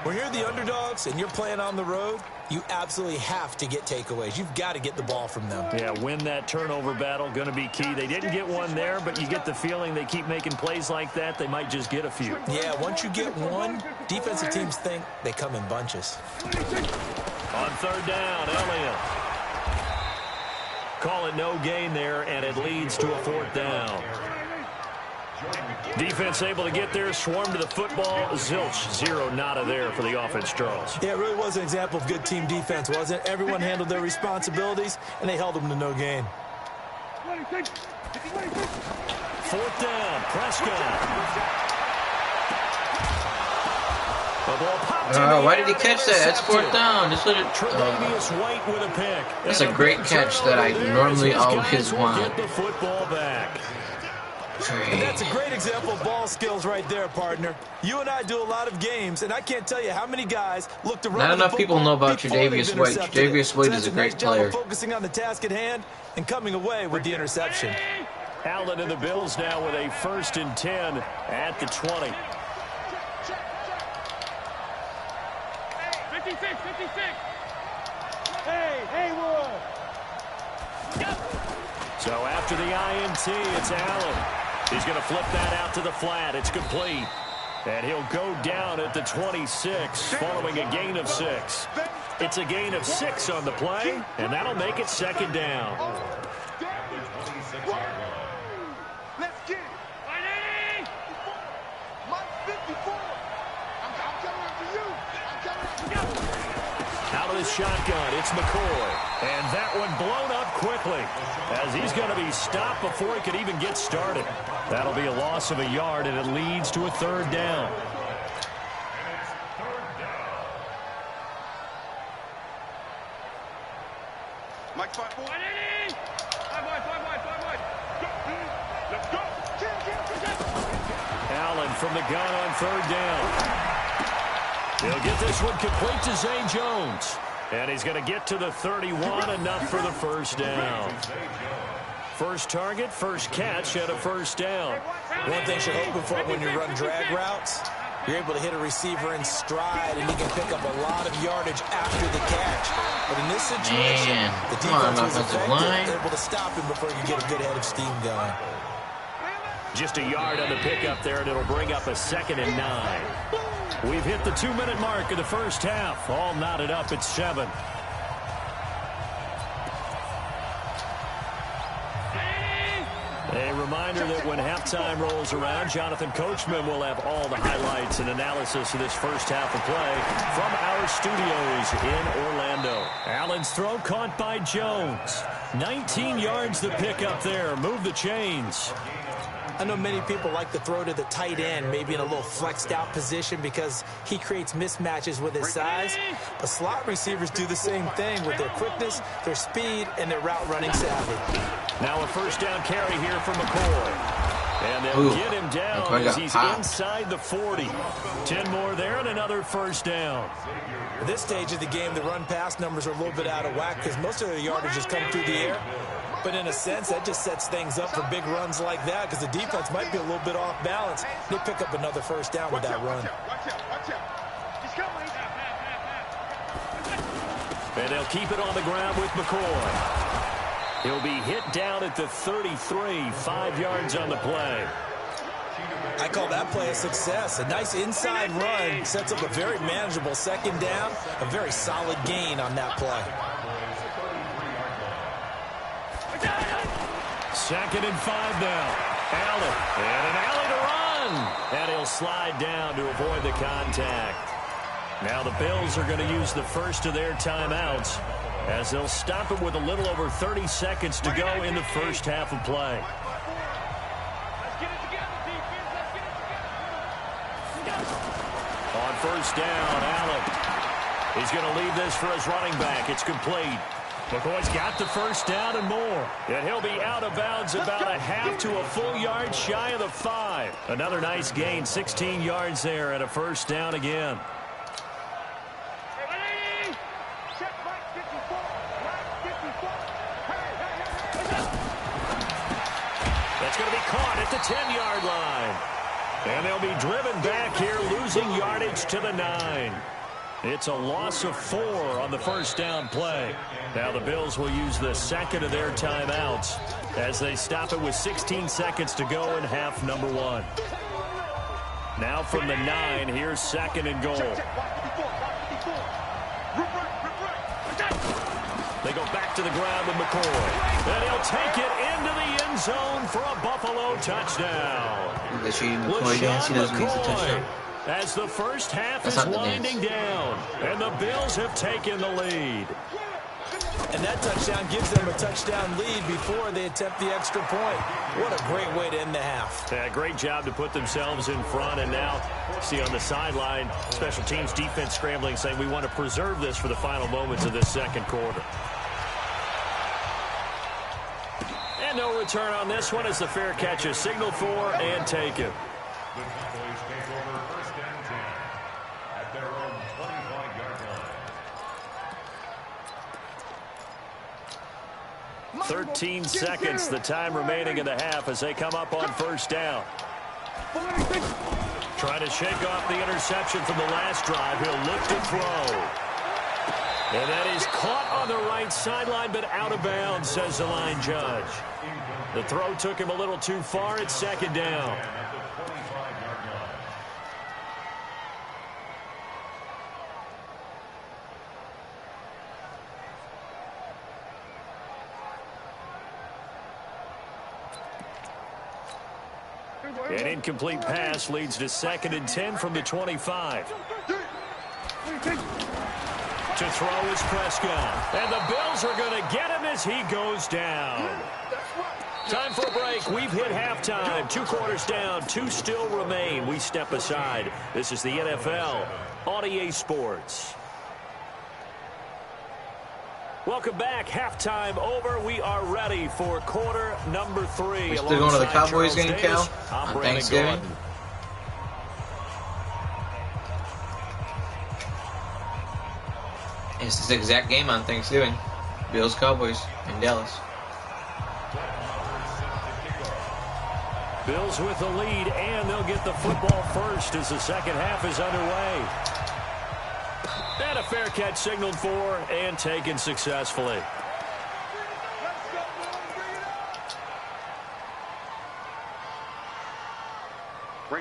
When you're the underdogs and you're playing on the road, you absolutely have to get takeaways. You've got to get the ball from them. Yeah, win that turnover battle, going to be key. They didn't get one there, but you get the feeling they keep making plays like that, they might just get a few. Yeah, once you get one, defensive teams think they come in bunches. On 3rd down, Elliott. Call it no gain there, and it leads to a 4th down. Defense able to get there, swarm to the football. Zilch, 0 nada there for the offense, Charles. Yeah, it really was an example of good team defense, wasn't it? Everyone handled their responsibilities, and they held them to no gain. 4th down, Prescott. Why did he catch that? That's fourth down. Just let it. White with a pick. That's a great catch that I normally always want. Get the football back. And that's a great example of ball skills right there, partner. You and I do a lot of games, and I can't tell you how many guys look to run. Not enough people know about Tre'Davious White. Tre'Davious White is a great player. Focusing on the task at hand and coming away with the interception. Allen and the Bills now with a 1st and 10 at the 20. 56. Hey, Haywood. So after the INT, it's Allen. He's going to flip that out to the flat. It's complete. And he'll go down at the 26 following a gain of 6. It's a gain of 6 on the play, and that'll make it 2nd down. Let's get it. Mike 54. I'm coming after you. Out of the shotgun, it's McCoy. And that one blown up quickly as he's going to be stopped before he could even get started. That'll be a loss of a yard, and it leads to a 3rd down. Mike 5 wide. 5 wide. Let's go. Allen from the gun on 3rd down. He'll get this one complete to Zay Jones. And he's going to get to the 31, enough for the 1st down. First target, first catch, and a 1st down. One thing you're hoping for when you run drag routes, you're able to hit a receiver in stride, and he can pick up a lot of yardage after the catch. But in this situation, the defense was effective, able to stop him before he could get a good head of steam going. Just a yard on the pickup there, and it'll bring up a 2nd and 9. We've hit the 2-minute mark of the 1st half. All knotted up at 7. A reminder that when halftime rolls around, Jonathan Coachman will have all the highlights and analysis of this 1st half of play from our studios in Orlando. Allen's throw caught by Jones. 19 yards the pickup there. Move the chains. I know many people like to throw to the tight end, maybe in a little flexed out position because he creates mismatches with his size. But slot receivers do the same thing with their quickness, their speed, and their route running savvy. Now a 1st down carry here for McCoy. And they'll get him down as he's inside the 40. 10 more there and another 1st down. At this stage of the game, the run-pass numbers are a little bit out of whack because most of their yardage has come through the air. But in a sense, that just sets things up for big runs like that because the defense might be a little bit off balance. They pick up another 1st down with that run. And they'll keep it on the ground with McCoy. He'll be hit down at the 33, 5 yards on the play. I call that play a success. A nice inside run sets up a very manageable 2nd down, a very solid gain on that play. 2nd and 5 now. Allen. And an alley to run. And he'll slide down to avoid the contact. Now the Bills are going to use the first of their timeouts as they'll stop it with a little over 30 seconds to go in the 1st half of play. On 1st down, Allen. He's going to leave this for his running back. It's complete. McCoy's got the 1st down and more. And he'll be out of bounds about a half to a full yard shy of the 5. Another nice gain, 16 yards there and a 1st down again. That's going to be caught at the 10-yard line. And they'll be driven back here, losing yardage to the 9. It's a loss of 4 on the 1st down play. Now the Bills will use the 2nd of their timeouts as they stop it with 16 seconds to go in half number 1. Now from the 9, here's 2nd and goal. They go back to the ground with McCoy. And he'll take it into the end zone for a Buffalo touchdown. McCoy dance, he doesn't need the touchdown. As the 1st half is winding down, and the Bills have taken the lead. And that touchdown gives them a touchdown lead before they attempt the extra point. What a great way to end the half. Yeah, great job to put themselves in front. And now, see on the sideline, special teams defense scrambling, saying we want to preserve this for the final moments of this second quarter. And no return on this one as the fair catch is signaled for and taken. The Cowboys take over first and 10 at their own 25-yard line. 13 seconds, the time remaining in the half as they come up on first down. Trying to shake off the interception from the last drive. He'll look to throw. And that is caught on the right sideline, but out of bounds, says the line judge. The throw took him a little too far. It's second down. An incomplete pass leads to 2nd and 10 from the 25. To throw is Prescott. And the Bills are going to get him as he goes down. Time for a break. We've hit halftime. 2 quarters down. 2 still remain. We step aside. This is the NFL on EA Sports. Welcome back. Halftime over. We are ready for quarter number 3. We're still going to the Cowboys game, Cal, on Thanksgiving. It's this exact game on Thanksgiving. Bills Cowboys in Dallas. Bills with the lead, and they'll get the football first as the second half is underway. And a fair catch signaled for and taken successfully.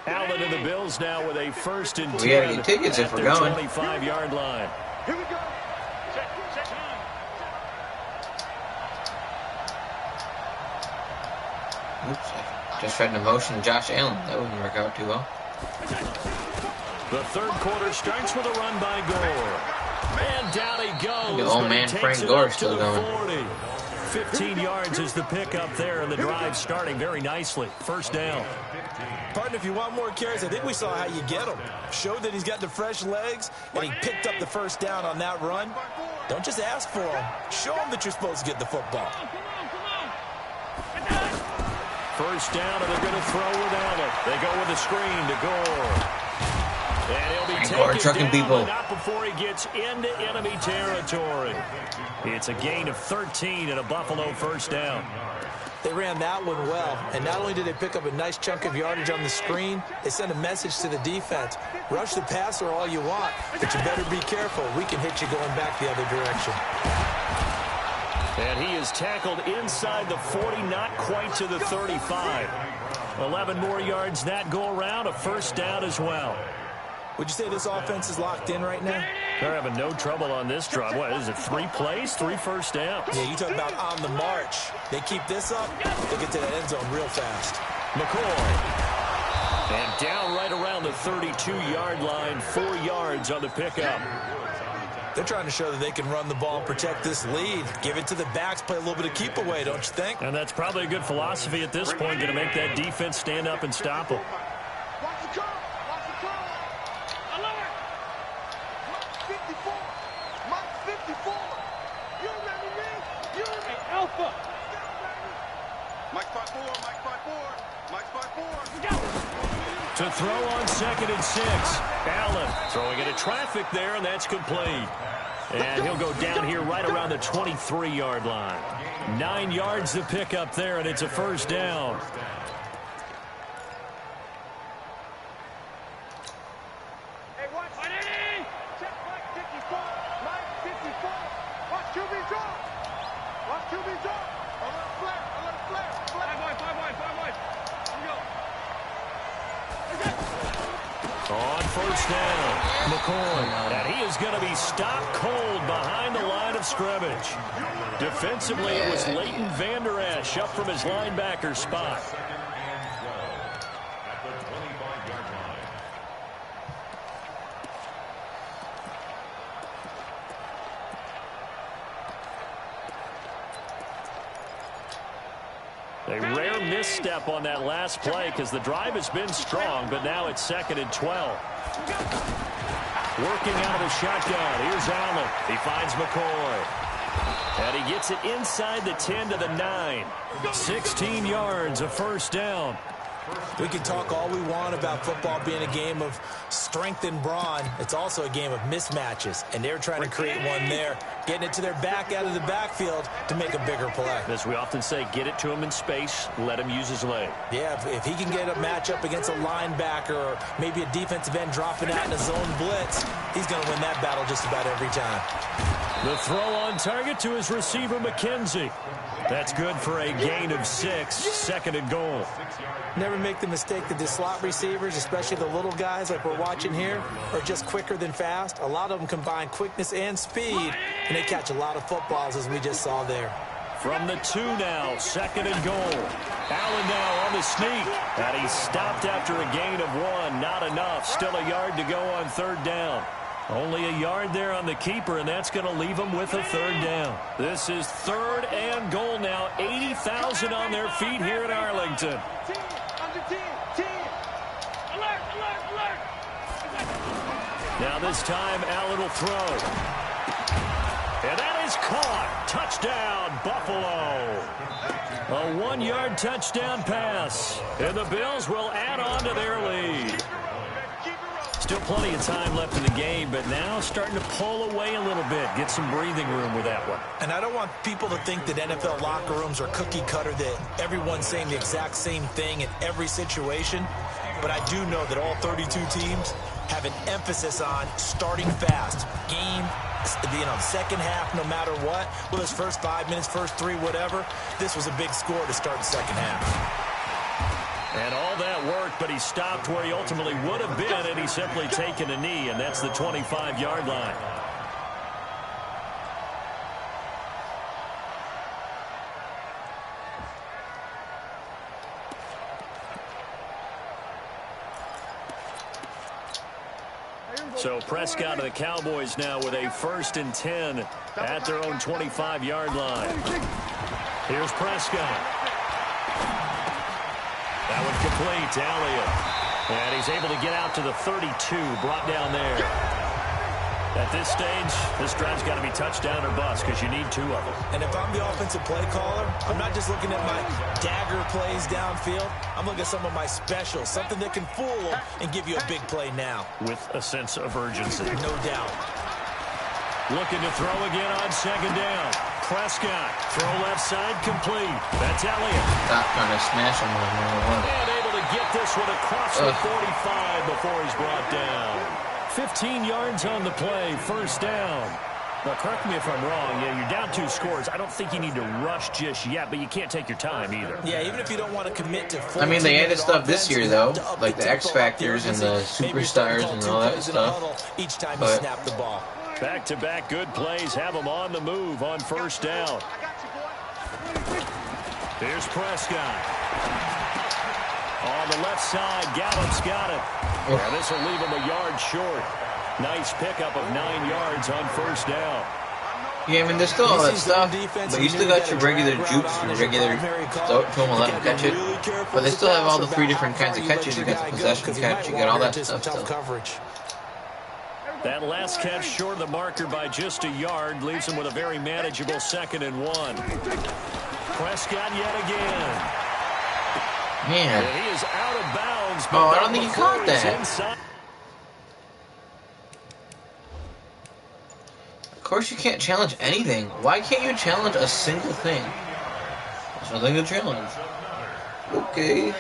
Allen and the Bills now with a 1st and 10. We gotta get tickets if we're going. 25-yard line. Here we go. Oops, I just tried to motion Josh Allen. That wouldn't work out too well. The third quarter starts with a run by Gore. And down he goes. The old man Frank Gore still going. 40. 15 yards is the pickup there, and the drive starting very nicely. First down. Partner, if you want more carries, I think we saw how you get him. Showed that he's got the fresh legs, and he picked up the first down on that run. Don't just ask for him. Show him that you're supposed to get the football. First down, and they're going to throw with Allen. They go with a screen to Gore. And he'll be taken down, people. But not before he gets into enemy territory. It's a gain of 13 and a Buffalo first down. They ran that one well, and not only did they pick up a nice chunk of yardage on the screen, they sent a message to the defense. Rush the passer all you want, but you better be careful. We can hit you going back the other direction. And he is tackled inside the 40, not quite to the 35. 11 more yards that go around, a first down as well. Would you say this offense is locked in right now? They're having no trouble on this drive. What is it, 3 plays, 3 first downs? Yeah, you talk about on the march. They keep this up, they get to that end zone real fast. McCoy. And down right around the 32-yard line, 4 yards on the pickup. They're trying to show that they can run the ball and protect this lead. Give it to the backs, play a little bit of keep away, don't you think? And that's probably a good philosophy at this point, going to make that defense stand up and stop them. Watch the curve. Watch the curve. I love it. Mike 54. Mike 54. You remember me? You remember me? Alpha. Mike 54. Mike 54. Mike 54. To throw on 2nd and 6. Allen throwing into traffic there, and that's complete. And he'll go down here right around the 23-yard line. 9 yards to pick up there, and it's a first down. Hey, watch. Check Mike 54. Mike 54. Watch QB draw. Watch QB draw. A little flare. A little flare. Five wide. Here we go. On first down, McCoy. And he is going to be stopped cold behind the line of scrimmage. Defensively, it was Leighton Vander Esch up from his linebacker spot. A rare misstep on that last play because the drive has been strong, but now it's 2nd and 12. Working out of the shotgun. Here's Allen. He finds McCoy. And he gets it inside the 10 to the 9. 16 yards, a first down. We can talk all we want about football being a game of strength and brawn. It's also a game of mismatches, and they're trying to create one there, getting it to their back out of the backfield to make a bigger play. As we often say, get it to him in space, let him use his leg. Yeah, if he can get a matchup against a linebacker or maybe a defensive end dropping out in a zone blitz, he's going to win that battle just about every time. The throw on target to his receiver, McKenzie. That's good for a gain of 6, 2nd and goal. Never make the mistake that the slot receivers, especially the little guys like we're watching here, are just quicker than fast. A lot of them combine quickness and speed, and they catch a lot of footballs, as we just saw there. From the 2 now, 2nd and goal. Allen now on the sneak. And he stopped after a gain of 1. Not enough. Still a yard to go on 3rd down. Only a yard there on the keeper, and that's going to leave him with a 3rd down. This is 3rd and goal now. 80,000 on their feet here in Arlington. Now this time, Allen will throw. And that is caught. Touchdown, Buffalo. A 1-yard touchdown pass. And the Bills will add on to their lead. Still plenty of time left in the game, but now starting to pull away a little bit. Get some breathing room with that one. And I don't want people to think that NFL locker rooms are cookie cutter, that everyone's saying the exact same thing in every situation. But I do know that all 32 teams have an emphasis on starting fast. Game, second half, no matter what. Well, his first 5 minutes, first 3, whatever. This was a big score to start the second half. And all that worked, but he stopped where he ultimately would have been, and he's simply taken a knee, and that's the 25-yard line. So Prescott and the Cowboys now with a 1st and 10 at their own 25-yard line. Here's Prescott. That one complete to Elliott. And he's able to get out to the 32, brought down there. At this stage, this drive's got to be touchdown or bust because you need 2 of them. And if I'm the offensive play caller, I'm not just looking at my dagger plays downfield. I'm looking at some of my specials, something that can fool them and give you a big play now. With a sense of urgency. No doubt. Looking to throw again on 2nd down. Prescott, throw left side, complete. That's Elliott. Stop trying to smash him on 1-on-1. And able to get this one across the 45 before he's brought down. 15 yards on the play, 1st down. Now, correct me if I'm wrong. Yeah, you're down 2 scores. I don't think you need to rush just yet, but you can't take your time either. Yeah, even if you don't want to commit to full. I mean, they added stuff this year, though, like the X Factors and the Superstars and all that stuff. Each time you snap the ball. Back-to-back good plays have them on the move on 1st down. Here's Prescott. On the left side, Gallup's got it. And this will leave him a yard short. Nice pickup of 9 yards on 1st down. Yeah, I mean, there's still all that stuff, but you still got your regular jukes, your regular throw it to them and let them catch it. But they still have all the 3 different kinds of catches. You got the possession catch, you got all that stuff still. That last catch short of the marker by just a yard leaves him with a very manageable 2nd and 1. Prescott yet again. Man. And he is out of bounds. Oh, I don't think he caught that. Of course you can't challenge anything. Why can't you challenge a single thing? There's nothing to challenge. Okay.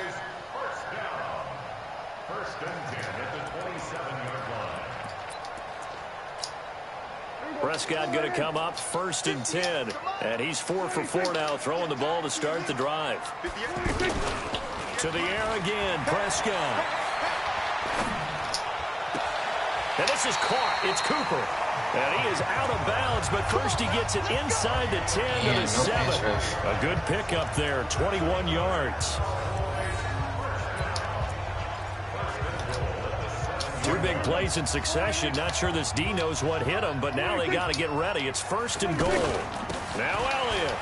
Prescott going to come up 1st and 10. And he's 4 for 4 now, throwing the ball to start the drive. To the air again, Prescott. And this is caught. It's Cooper. And he is out of bounds, but first he gets it inside the 10 to the 7. A good pickup there, 21 yards. 2 big plays in succession. Not sure this D knows what hit him, but now they got to get ready. It's 1st and goal. Now Elliott.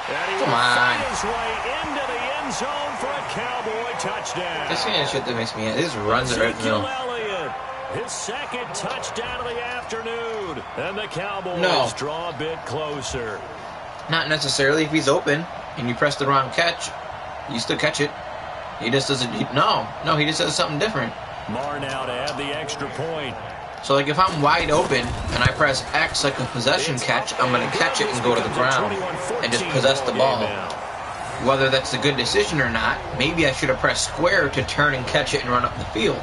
And he Come will on. find his way into the end zone for a Cowboy touchdown. This kind of shit that makes me. This runs it right in the Ezekiel middle. Elliott, his second touchdown of the afternoon. And the Cowboys No. draw a bit closer. Not necessarily if he's open and you press the wrong catch, you still catch it. He just doesn't. He just does something different. Marr now to add the extra point. So, like, if I'm wide open and I press X like a possession catch, I'm going to catch it and go to the ground and just possess the ball. Whether that's a good decision or not, maybe I should have pressed square to turn and catch it and run up the field.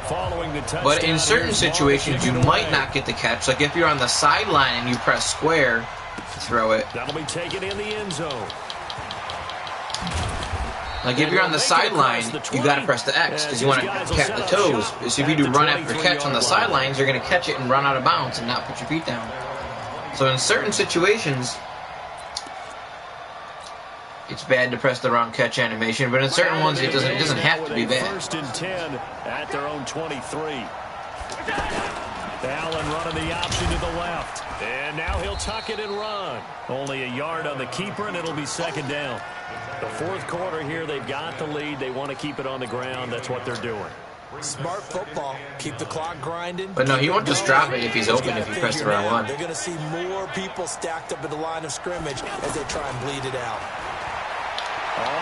Following the touchdown, But in certain situations, you might not get the catch. Like if you're on the sideline and you press square to throw it. That'll be taken in the end zone. Like if you're on the sideline, you got to press the X because you want to cap the toes. So if you do run after catch on the sidelines, you're going to catch it and run out of bounds and not put your feet down. So in certain situations, it's bad to press the wrong catch animation, but in certain ones, it doesn't have to be bad. First and 10 at their own 23. Allen running the option to the left. And now he'll tuck it and run. Only a yard on the keeper, and it'll be second down. The fourth quarter here, they've got the lead. They want to keep it on the ground. That's what they're doing. Smart football. Keep the clock grinding. But no, he won't just drop it if he's open if you press the wrong one. They're going to see more people stacked up at the line of scrimmage as they try and bleed it out.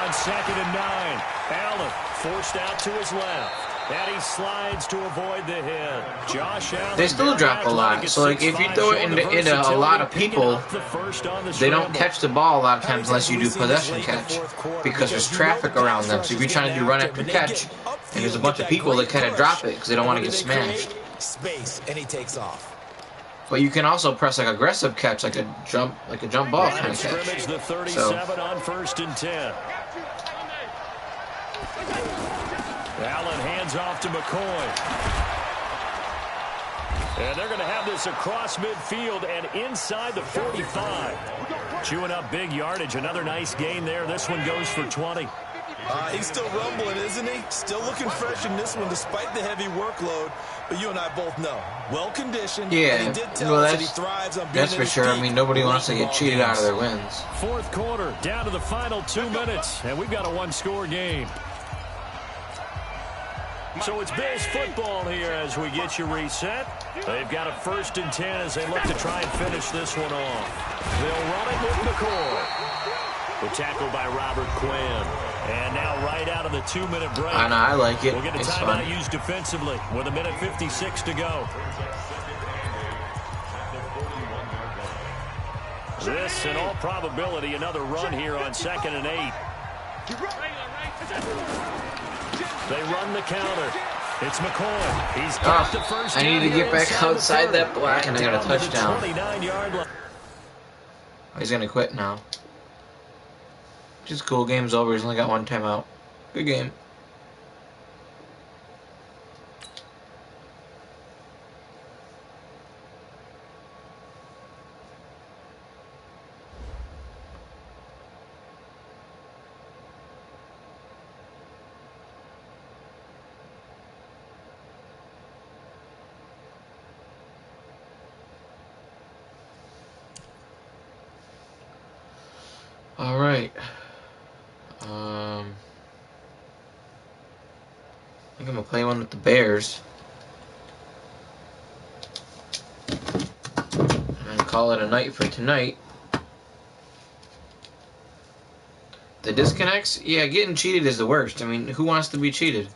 On second and 9, Allen forced out to his left. And he slides to avoid the hit. Josh Allen. They still drop a lot. So like if you throw it into a lot of people, they don't catch the ball a lot of times unless you do possession catch because there's traffic around them. So if you're trying to do run after catch, and there's a bunch of people that kind of drop it because they don't want to get smashed. Space, and he takes off. But you can also press like aggressive catch, like a jump ball kind of catch. Scrimmage the 37 on first and 10. Allen hands off to McCoy. And they're going to have this across midfield and inside the 45. Chewing up big yardage. Another nice gain there. This one goes for 20. He's still rumbling, isn't he? Still looking fresh in this one despite the heavy workload. But you and I both know, well-conditioned. Yeah, and he did tell well, us that he thrives on being that's in for his sure. I peak mean, nobody late wants to get ball cheated games. out of their wins. Fourth quarter, down to the final 2 minutes, and we've got a one-score game. So it's Bills football here as we get you reset. They've got a first and 10 as they look to try and finish this one off. They'll run it with McCoy. The tackle by Robert Quinn. And now right out of the 2-minute break. I know, I like it. We'll get a It's timeout fun. used defensively with 1:56 to go. This, in all probability, another run here on 2nd and 8. They run the counter. It's McCoy. He's got the first I need to down get back inside the outside 30. that block and I got a Down to the touchdown. 29-yard line. He's gonna quit now. Which is cool. Game's over. He's only got one timeout. Good game. All right. I think I'm gonna play one with the Bears. And call it a night for tonight. The disconnects? Yeah, getting cheated is the worst. I mean, who wants to be cheated?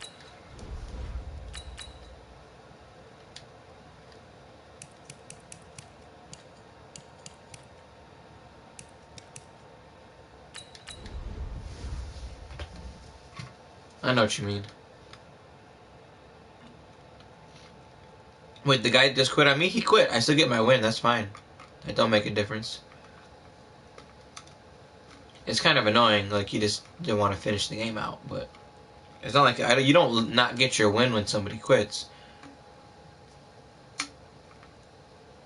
I know what you mean. Wait, the guy just quit on me? He quit. I still get my win. That's fine. It don't make a difference. It's kind of annoying. Like, you just didn't want to finish the game out. But it's not like... you don't not get your win when somebody quits.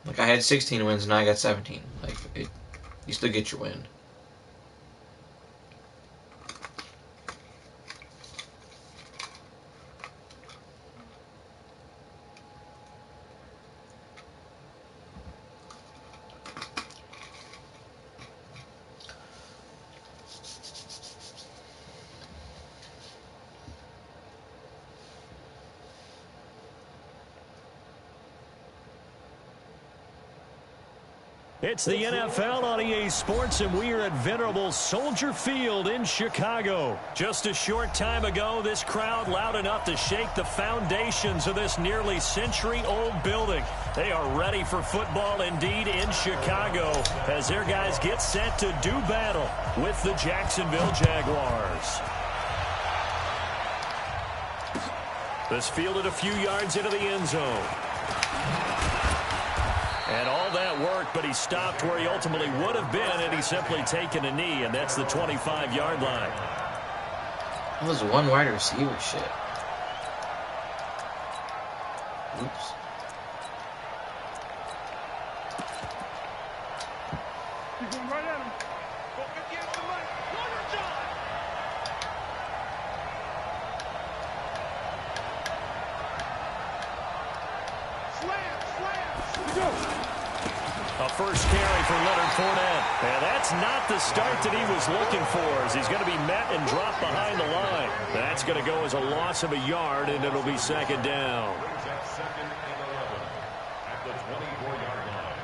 Like, I had 16 wins and I got 17. Like, you still get your win. It's the NFL on EA Sports, and we are at venerable Soldier Field in Chicago. Just a short time ago, this crowd loud enough to shake the foundations of this nearly century-old building. They are ready for football indeed in Chicago as their guys get set to do battle with the Jacksonville Jaguars. This fielded a few yards into the end zone. And all that worked, but he stopped where he ultimately would have been had he simply taken a knee, and that's the 25-yard line. That was one wide receiver shit. Oops. He's going right at him. Go against the right. Corner John. Slam. Here we go. A first carry for Leonard Fournette. And that's not the start that he was looking for, as he's going to be met and dropped behind the line. That's going to go as a loss of a yard, and it'll be second down. Second and 11 at the 24-yard line.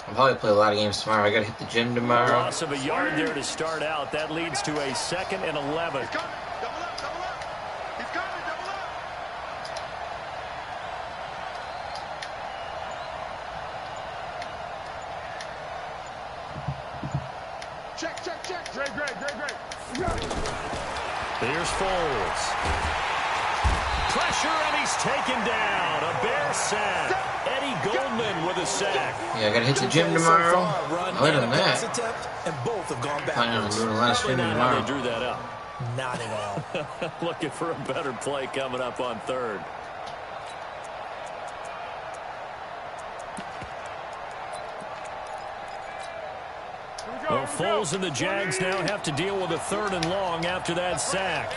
I'll probably play a lot of games tomorrow. I gotta hit the gym tomorrow. Loss of a yard there to start out. That leads to a second and 11. He's coming. Double up. Double up. He's coming. Double up. Check. Great. Here's Foles. Pressure, and he's taken down. A Bear sack. Eddie Goldman with a sack. Yeah, I gotta hit the gym tomorrow. Other than that, and both have gone planning on backwards. doing the last Probably stream not how they tomorrow. drew that up. Not at all. Looking for a better play coming up on third. Well, Foles and the Jags now have to deal with a third and long after that sack.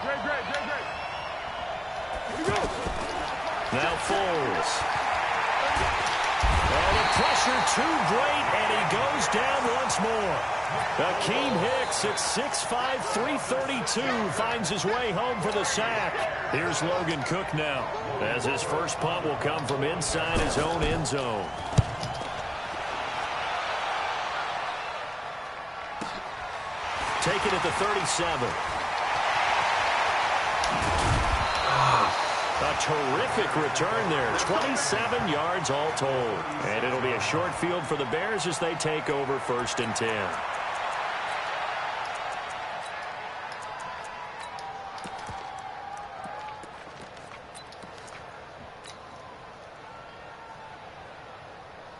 Great. Here we go. Now Foles. Oh, the pressure too great, and he goes down once more. Akeem Hicks at 6'5", 332 finds his way home for the sack. Here's Logan Cook now, as his first punt will come from inside his own end zone. Taken at the 37. A terrific return there. 27 yards all told. And it'll be a short field for the Bears as they take over 1st and 10.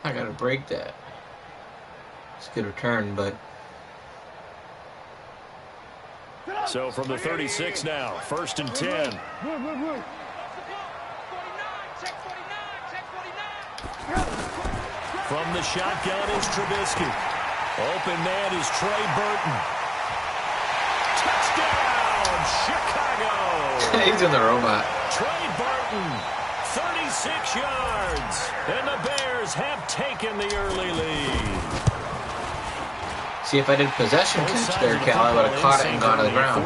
I gotta break that. It's a good return, but So from the 36 now, 1st and 10. From the shotgun is Trubisky. Open man is Trey Burton. Touchdown, Chicago! he's in the robot. Trey Burton, 36 yards. And the Bears have taken the early lead. See, if I did possession catch there, Cal, I would have caught it and gone to the ground.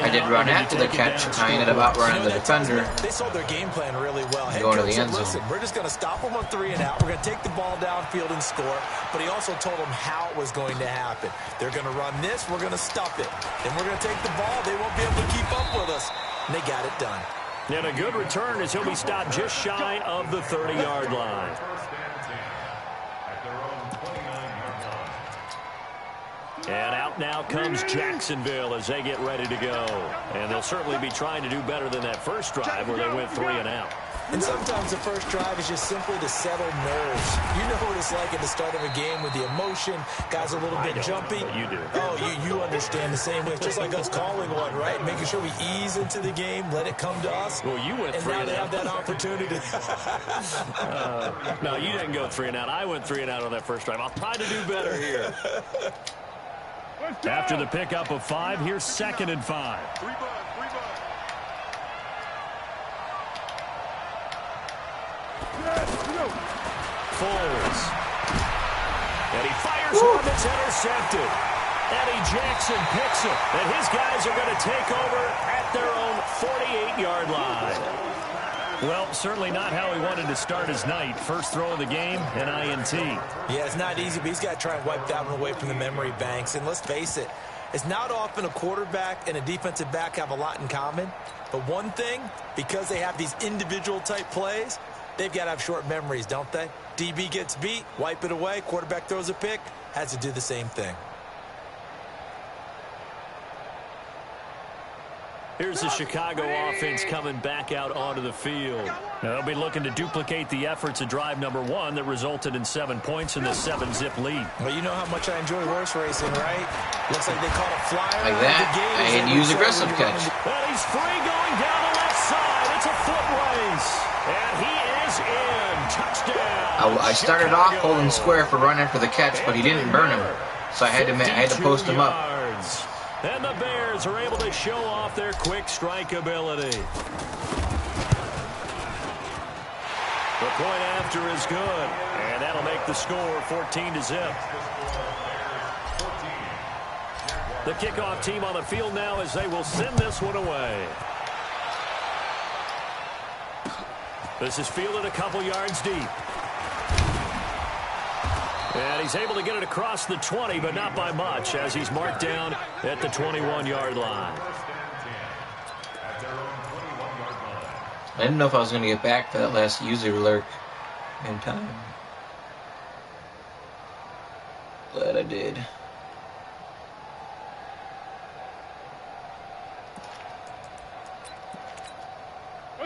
I did run after the catch, and I ended up outrunning the defender. They sold their game plan really well. Head Going to coach the said, end zone. listen, we're just going to stop them on 3 and out. We're going to take the ball downfield and score. But he also told them how it was going to happen. They're going to run this. We're going to stop it. Then we're going to take the ball. They won't be able to keep up with us. And they got it done. And a good return as he'll be stopped just shy of the 30-yard line. First and 10 at their own 29-yard line. And out now comes Jacksonville as they get ready to go. And they'll certainly be trying to do better than that first drive where they went 3 and out. And sometimes the first drive is just simply to settle nerves. You know what it's like at the start of a game with the emotion. Guys are a little bit jumpy. You do. Oh, you understand the same way. It's just like us calling one, right? Making sure we ease into the game, let it come to us. Well, you went and 3 now and they out. have that opportunity. No, you didn't go 3 and out. I went 3 and out on that first drive. I'll try to do better here. After the pickup of 5, here's 2nd and 5. Three bud. Foles. Here's one that's intercepted. Eddie Jackson picks it, and his guys are going to take over at their own 48-yard line. Well, certainly not how he wanted to start his night. First throw of the game, an INT. Yeah, it's not easy, but he's got to try and wipe that one away from the memory banks. And let's face it, it's not often a quarterback and a defensive back have a lot in common. But one thing, because they have these individual type plays, they've got to have short memories, don't they? DB gets beat, wipe it away, quarterback throws a pick, has to do the same thing. Here's the Chicago offense coming back out onto the field. Now, they'll be looking to duplicate the efforts of drive number 1 that resulted in 7 points in the 7-zip lead. Well, you know how much I enjoy horse racing, right? Looks like they caught a flyer. Like that, I had to use aggressive catch. Well, he's free going down the left side. It's a foot race. And he is in. Touchdown. I started off holding square for run after the catch, but he didn't burn him. So I had to post him up. And the Bears are able to show off their quick strike ability. The point after is good, and that'll make the score 14-0. The kickoff team on the field now as they will send this one away. This is fielded a couple yards deep. And he's able to get it across the 20, but not by much, as he's marked down at the 21-yard line. I didn't know if I was going to get back for that last user lurk in time. Glad I did.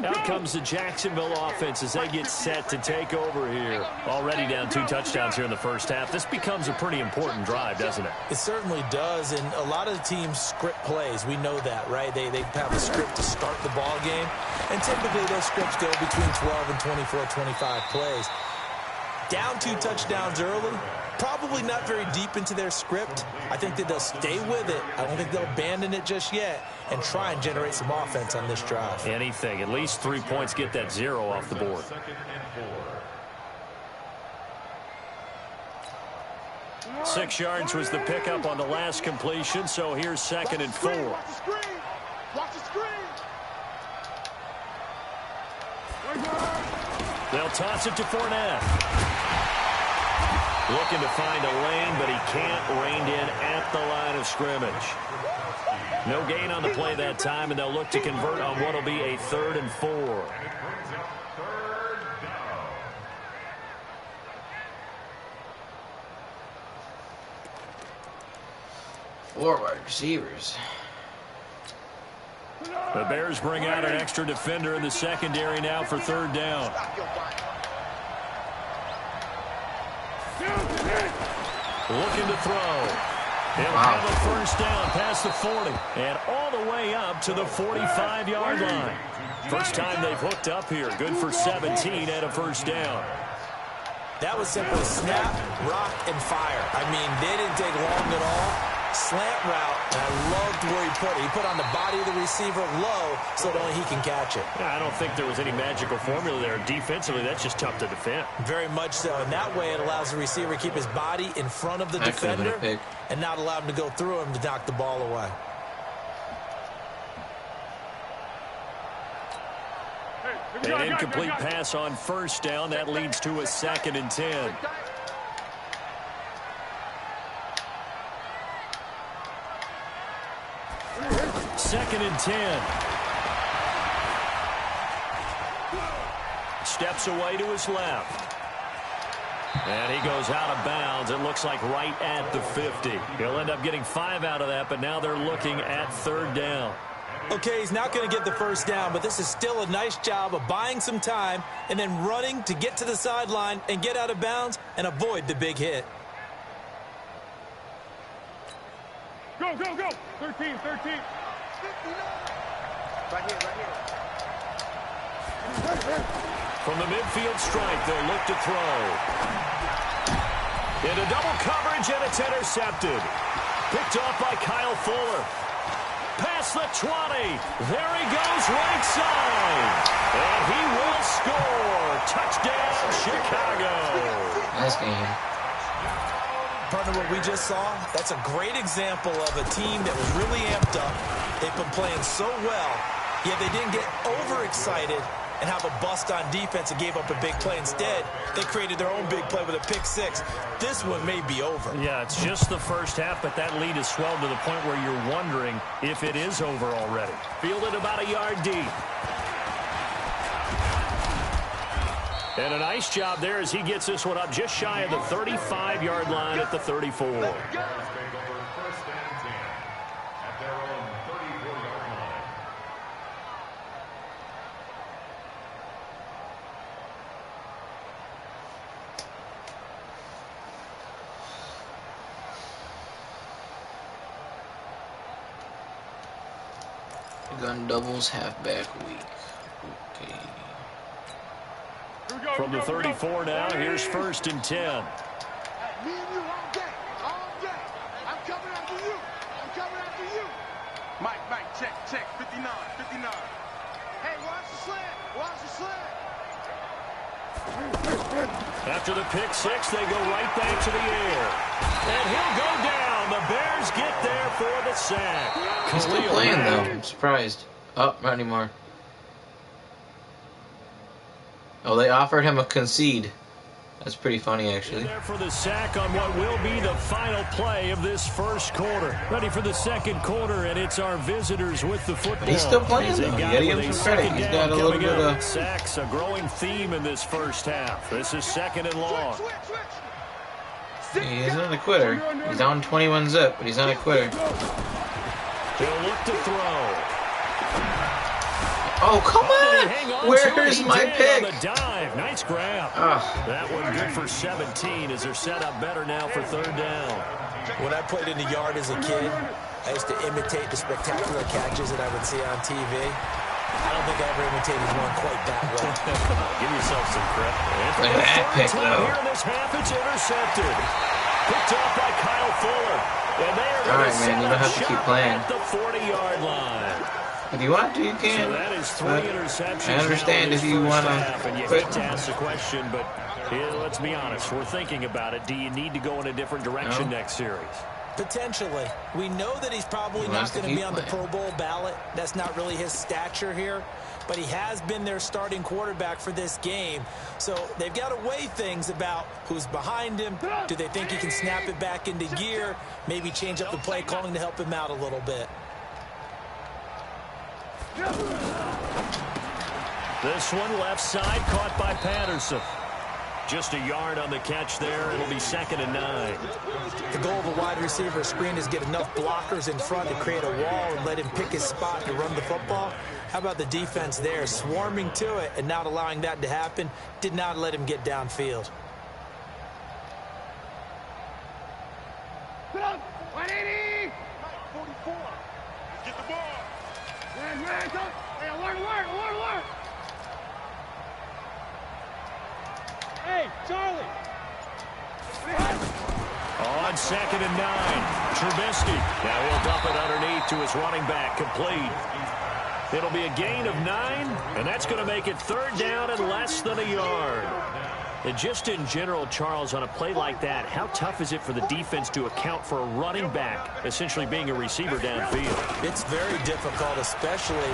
Out comes the Jacksonville offense as they get set to take over here. Already down 2 touchdowns here in the first half. This becomes a pretty important drive, doesn't it? It certainly does, and a lot of the teams script plays. We know that, right? They have a script to start the ball game, and typically those scripts go between 12 and 24, 25 plays. Down 2 touchdowns early, probably not very deep into their script. I think that they'll stay with it. I don't think they'll abandon it just yet and try and generate some offense on this drive. Anything. At least 3 points, get that 0 off the board. Six yards was the pickup on the last completion, so here's 2nd and 4. Watch the screen. Watch the screen. They'll toss it to Fournette. Looking to find a lane, but he can't. Reined in at the line of scrimmage. No gain on the play that time, and they'll look to convert on what will be a 3rd and 4. Four wide receivers. The Bears bring out an extra defender in the secondary now for 3rd down. Looking to throw. He'll have a 1st down past the 40 and all the way up to the 45-yard line. First time they've hooked up here. Good for 17 and a 1st down. That was simply snap, rock, and fire. I mean, they didn't take long at all. Slant route, and I loved where he put it. He put on the body of the receiver low so that only he can catch it. Yeah, I don't think there was any magical formula there. Defensively, that's just tough to defend. Very much so. And that way it allows the receiver to keep his body in front of the defender and not allow him to go through him to knock the ball away. An incomplete pass on 1st down. That leads to a 2nd and 10. Second and 10. Steps away to his left. And he goes out of bounds. It looks like right at the 50. He'll end up getting 5 out of that, but now they're looking at 3rd down. Okay, he's not going to get the 1st down, but this is still a nice job of buying some time and then running to get to the sideline and get out of bounds and avoid the big hit. Go, go, go. 13, 13. Right here, right here. From the midfield strike, they'll look to throw. Into double coverage, and it's intercepted. Picked off by Kyle Fuller. Past the 20. There he goes, right side. And he will score. Touchdown, Chicago. Nice game. Partner, what we just saw, that's a great example of a team that was really amped up. They've been playing so well, yet they didn't get overexcited and have a bust on defense and gave up a big play. Instead, they created their own big play with a pick six. This one may be over. Yeah, it's just the first half, but that lead has swelled to the point where you're wondering if it is over already. Fielded about a yard deep. And a nice job there as he gets this one up just shy of the 35-yard line at the 34. First and 10 at their own 34-yard line. Gun doubles halfback week. Okay. From the 34 now, here's 1st and 10. Me and you all day. All day. I'm coming after you. I'm coming after you. Mike, check. 59. Hey, watch the slant. Watch the slant. After the pick six, they go right back to the air. And he'll go down. The Bears get there for the sack. He's still playing, though. I'm surprised. Oh, not anymore. Oh, they offered him a concede. That's pretty funny, actually. There for the sack on what will be the final play of this first quarter. Ready for the second quarter, and it's our visitors with the football. But he's still playing, though. You gotta give him some credit. He's got a little bit of... Sacks, a growing theme in this first half. This is 2nd and long. He's not a quitter. He's down 21 zip, but he's not a quitter. He'll look to throw. Oh, come on! Where's my pick? On the dive. Nice grab. That one good for 17 as they're set up better now for 3rd down. When I played in the yard as a kid, I used to imitate the spectacular catches that I would see on TV. I don't think I ever imitated one quite that well. Give yourself some credit. Look at that pick, though. Here in this half, it's intercepted. Picked off by Kyle Fuller. And they are all right, man, you don't have to keep playing. At the 40-yard line. If you want to, you can. So that is 3 interceptions. I understand if you want to. And you hate to ask the question, but let's be honest. We're thinking about it. Do you need to go in a different direction next series? Potentially. We know that he's probably not going to be on the Pro Bowl ballot. That's not really his stature here. But he has been their starting quarterback for this game. So they've got to weigh things about who's behind him. Do they think he can snap it back into gear? Maybe change up the play calling to help him out a little bit. This one left side caught by Patterson. Just a yard on the catch there. It'll be 2nd and 9. The goal of a wide receiver screen is get enough blockers in front to create a wall and let him pick his spot to run the football. How about the defense there, swarming to it and not allowing that to happen? Did not let him get downfield. 180. 44. Get the ball. Hey, alert. Hey, Charlie. On 2nd and 9. Trubisky. Now he'll dump it underneath to his running back. Complete. It'll be a gain of 9, and that's going to make it 3rd down and less than a yard. And just in general, Charles, on a play like that, how tough is it for the defense to account for a running back essentially being a receiver downfield? It's very difficult, especially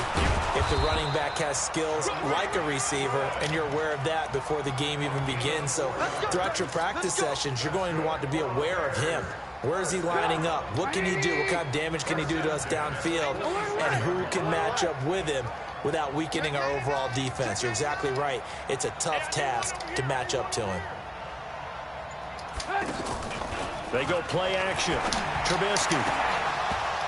if the running back has skills like a receiver, and you're aware of that before the game even begins. So throughout your practice sessions, you're going to want to be aware of him. Where is he lining up? What can he do? What kind of damage can he do to us downfield? And who can match up with him without weakening our overall defense? You're exactly right. It's a tough task to match up to him. They go play action. Trubisky.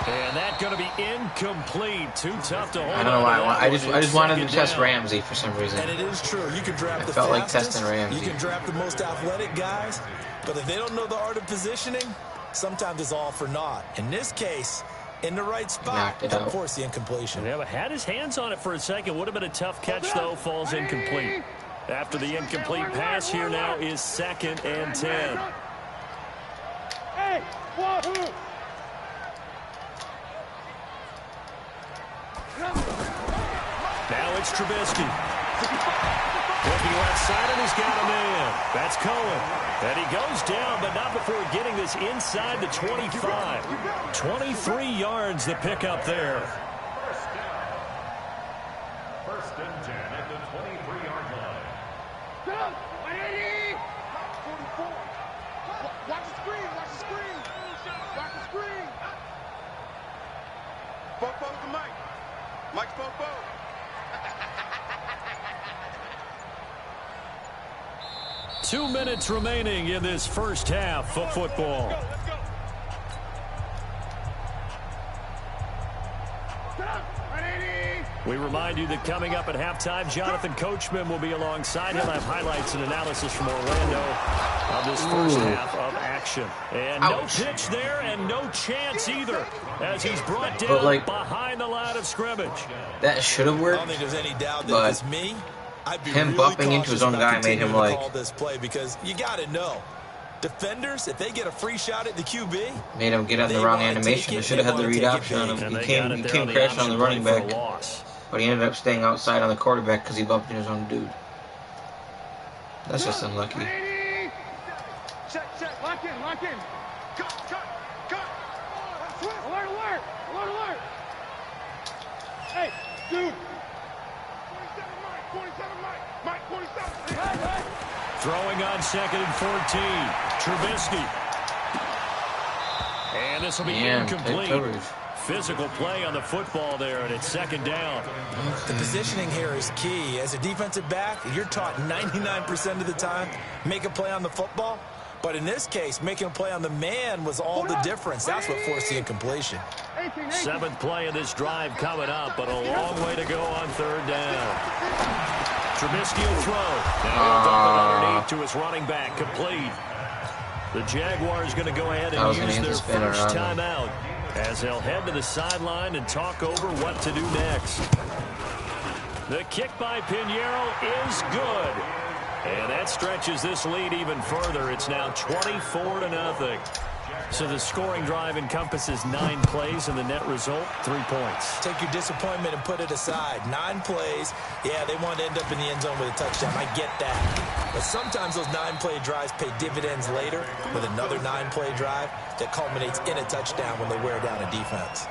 And that's going to be incomplete. Too tough to hold on. I don't know why. I just wanted to test Ramsey for some reason. And it is true. You can draft the felt fastest. like testing Ramsey. You can draft the most athletic guys. But if they don't know the art of positioning, sometimes it's all for naught. In this case, in the right spot, of course, the incompletion. Yeah, but had his hands on it for a second. Would have been a tough catch, though. Falls incomplete. After the incomplete pass, here now is 2nd and 10. Hey, wahoo! Now it's Trubisky. Looking left side, and he's got a man. That's Cohen. And he goes down, but not before getting this inside the 25. 23 yards the pick up there. First and 10 at the 23-yard line. Down. 44. Watch the screen. Watch the screen. Watch the screen. Popo to Mike. Mike's Popo. 2 minutes remaining in this first half of football. We remind you that coming up at halftime, Jonathan Coachman will be alongside. He'll have highlights and analysis from Orlando of this first half of action. And no pitch there and no chance either as he's brought down behind the line of scrimmage. That should have worked. I don't think there's any doubt that if it's me, I'd be him really bumping into his own guy made him like call this play because you got to know. Defenders, if they get a free shot at the QB, made him get on the wrong animation. They should have had the read option on him. He came crashing on the running back, but he ended up staying outside on the quarterback because he bumped into his own dude. That's just unlucky. Check. Lock in. Cut. Alert. Hey, dude. 27 Mike. 27. Hey. Throwing on 2nd and 14. Trubisky. And this will be incomplete. Physical play on the football there, and it's 2nd down. The positioning here is key. As a defensive back, you're taught 99% of the time, make a play on the football. But in this case, making a play on the man was all the difference. That's what forced the incompletion. 7th play of this drive coming up, but a long way to go on 3rd down. Trubisky will throw. Now he'll dump it underneath to his running back, complete. The Jaguars going to go ahead and use their first timeout as they'll head to the sideline and talk over what to do next. The kick by Pinheiro is good. And that stretches this lead even further. It's now 24-0. So the scoring drive encompasses 9 plays, and the net result, 3 points. Take your disappointment and put it aside. 9 plays. Yeah, they want to end up in the end zone with a touchdown. I get that. But sometimes those 9-play drives pay dividends later with another 9-play drive that culminates in a touchdown when they wear down a defense.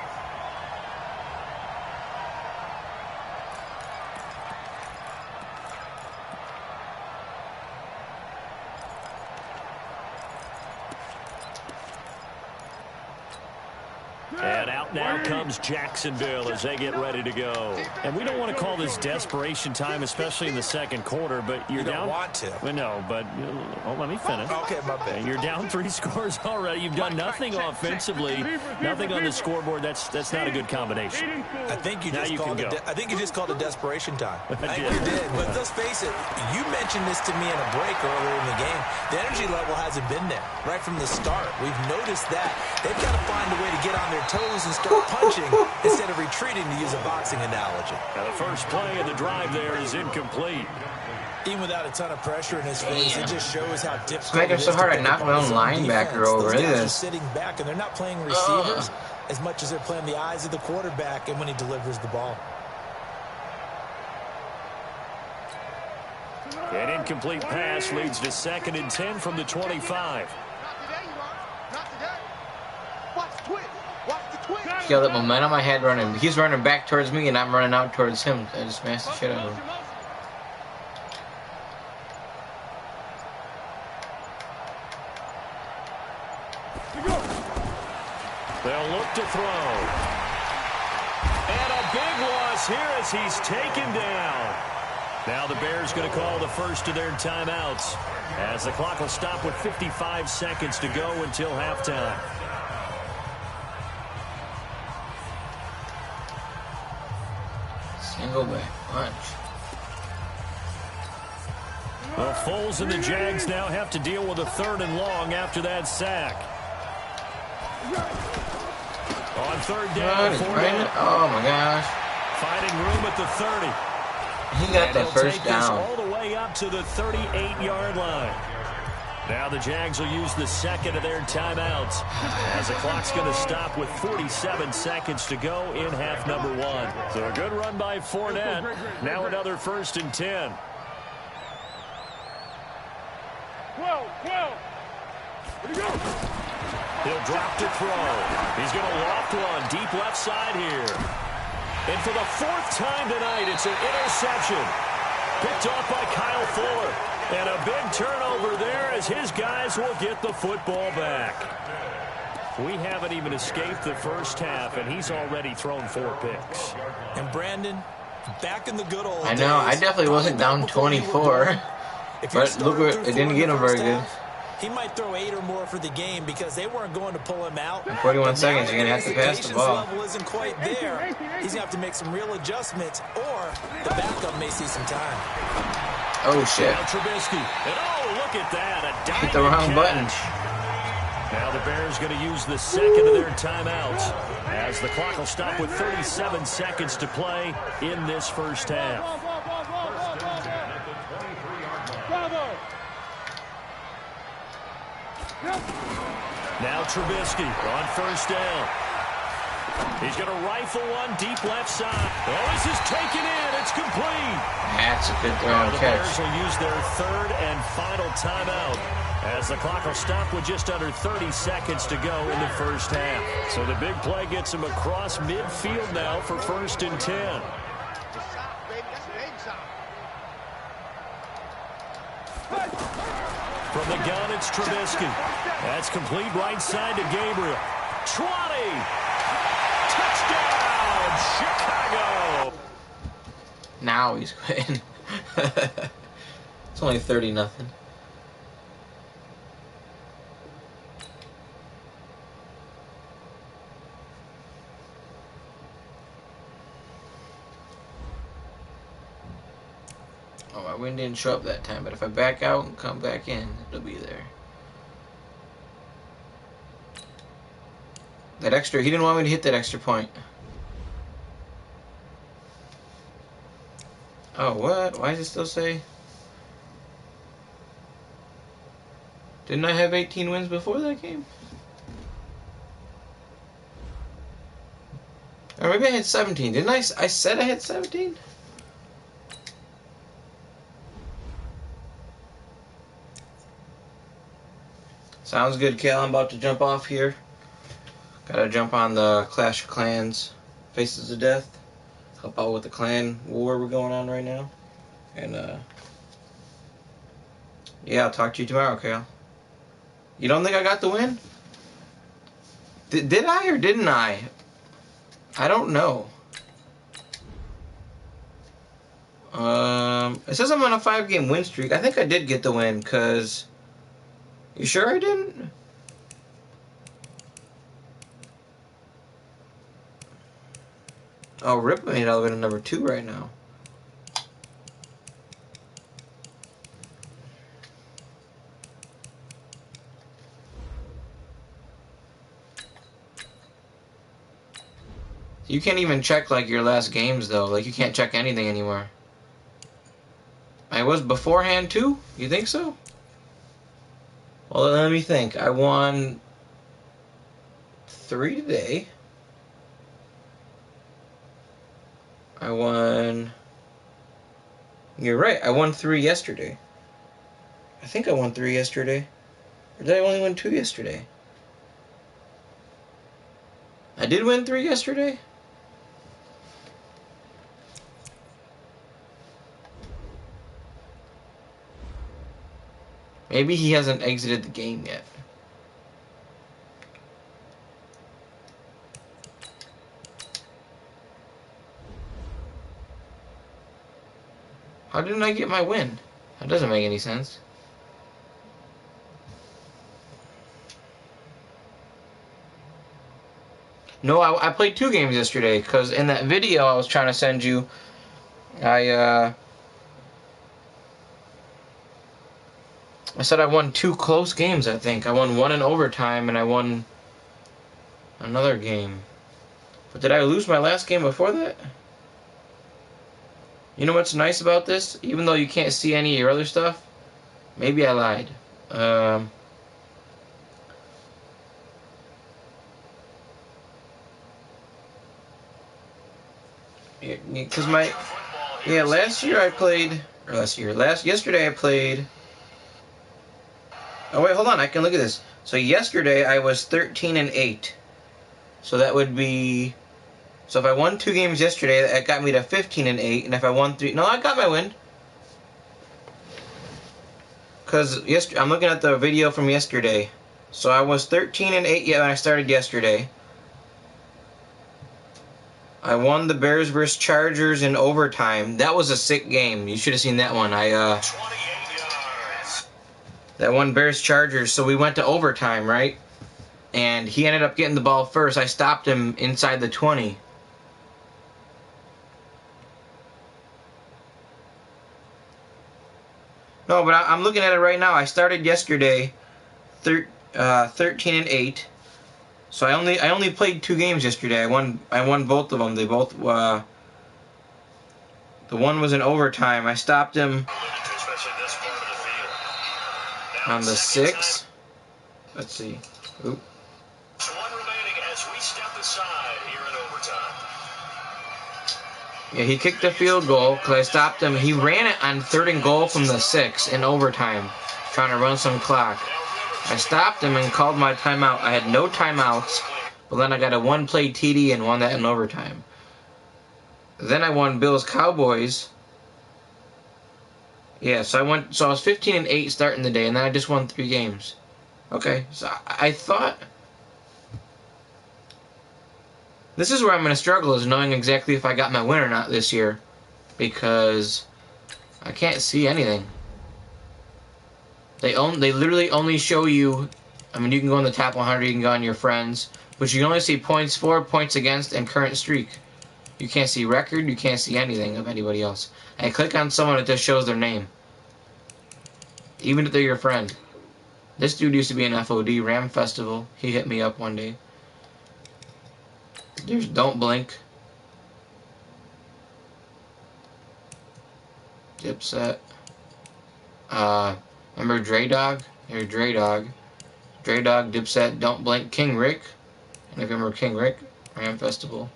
And out now comes Jacksonville as they get ready to go. And we don't want to call this desperation time, especially in the second quarter, but you're down. You don't want to. Well, no, but let me finish. Okay, my bad. You're down 3 scores already. You've done nothing offensively, nothing on the scoreboard. That's not a good combination. I think you just called it desperation time. I think did. you did. But let's face it, you mentioned this to me in a break earlier in the game. The energy level hasn't been there right from the start. We've noticed that. They've got to find a way to get on their toes and start punching instead of retreating, to use a boxing analogy. Now the first play of the drive there is incomplete. Even without a ton of pressure in his face, it just shows how difficult Make him so hard I knocked my own linebacker over. Those guys are sitting back, and they're not playing receivers as much as they're playing the eyes of the quarterback and when he delivers the ball. An incomplete pass leads to 2nd and 10 from the 25. See all that momentum I had running. He's running back towards me, and I'm running out towards him. I just smashed the shit out of him. They'll look to throw. And a big loss here as he's taken down. Now the Bears going to call the first of their timeouts as the clock will stop with 55 seconds to go until halftime. Single back punch. Well, Foles and the Jags now have to deal with a 3rd and long after that sack. On 3rd down, oh my gosh. Finding room at the 30. He got that first down. All the way up to the 38-yard line. Now the Jags will use the 2nd of their timeouts as the clock's going to stop with 47 seconds to go in half number 1. So a good run by Fournette. Now another 1st and 10. He'll drop to throw. He's going to loft one deep left side here. And for the fourth time tonight, it's an interception. Picked off by Kyle Fuller. And a big turnover there as his guys will get the football back. We haven't even escaped the first half, and he's already thrown 4 picks. And Brandon, back in the good old I know, I definitely wasn't down 24. But look, it didn't get him very good. He might throw 8 or more for the game because they weren't going to pull him out. In 41 seconds, you're going to have to pass the ball. Level isn't quite there. He's going to have to make some real adjustments, or the backup may see some time. Oh, shit. Now Trubisky. And oh, look at that. Hit the wrong button. Now the Bears going to use the second of their timeouts as the clock will stop with 37 seconds to play in this first half. Now Trubisky on first down. He's going to rifle one deep left side. Oh, this is taken in. It's complete. That's a good throw and the catch. Bears will use their third and final timeout as the clock will stop with just under 30 seconds to go in the first half. So the big play gets him across midfield now for 1st and 10. From the gun, it's Trubisky. That's complete right side to Gabriel. 20. Touchdown, Chicago. Now he's quitting. It's only 30-0. Oh, my win didn't show up that time, but if I back out and come back in, it'll be there. That extra, he didn't want me to hit that extra point. Oh, what? Why does it still say? Didn't I have 18 wins before that game? Or maybe I had 17. Didn't I? I said I had 17? Sounds good, Cal. I'm about to jump off here. Gotta jump on the Clash of Clans Faces of Death. Help out with the clan war we're going on right now. And, yeah, I'll talk to you tomorrow, Cal. You don't think I got the win? Did I or didn't I? I don't know. It says I'm on a 5-game win streak. I think I did get the win, because... You sure I didn't? Oh, Rip made elevator number 2 right now. You can't even check, like, your last games, though. Like, you can't check anything anymore. I was beforehand, too? You think so? Well, let me think. I won 3 today. I won... You're right. I won 3 yesterday. I think I won 3 yesterday. Or did I only win 2 yesterday? I did win 3 yesterday? Maybe he hasn't exited the game yet. How didn't I get my win? That doesn't make any sense. No, I played 2 games yesterday, because in that video I was trying to send you, I said I won 2 close games, I think. I won 1 in overtime, and I won another game. But did I lose my last game before that? You know what's nice about this? Even though you can't see any of your other stuff, maybe I lied. Because yesterday I played Oh wait, hold on. I can look at this. So yesterday I was 13-8. So that would be. So if I won 2 games yesterday, that got me to 15-8. And if I won 3, no, I got my win. Cause I'm looking at the video from yesterday. So I was 13-8 when I started yesterday. I won the Bears vs. Chargers in overtime. That was a sick game. You should have seen that one. 28 yards. That one Bears Chargers. So we went to overtime, right? And he ended up getting the ball first. I stopped him inside the 20. No, but I'm looking at it right now. I started yesterday, 13-8. So I only played 2 games yesterday. I won both of them. They both the one was in overtime. I stopped him on the 6. Let's see. Oop. One remaining as we step aside here in overtime. Yeah, he kicked the field goal because I stopped him. He ran it on 3rd and goal from the 6 in overtime, trying to run some clock. I stopped him and called my timeout. I had no timeouts, but then I got a 1-play TD and won that in overtime. Then I won Bills Cowboys. Yeah, so I was 15-8 starting the day, and then I just won 3 games. Okay, so I thought this is where I'm going to struggle, is knowing exactly if I got my win or not this year, because I can't see anything. They literally only show you. I mean, you can go on the top 100, you can go on your friends, but you can only see points for, points against, and current streak. You can't see record. You can't see anything of anybody else. And click on someone, it just shows their name, even if they're your friend. This dude used to be in FOD Ram Festival. He hit me up one day. There's Don't Blink. Dipset. Remember Dre Dog? Here's Dre Dog. Dre Dog, Dipset, Don't Blink, King Rick. And if you remember King Rick, Ram Festival.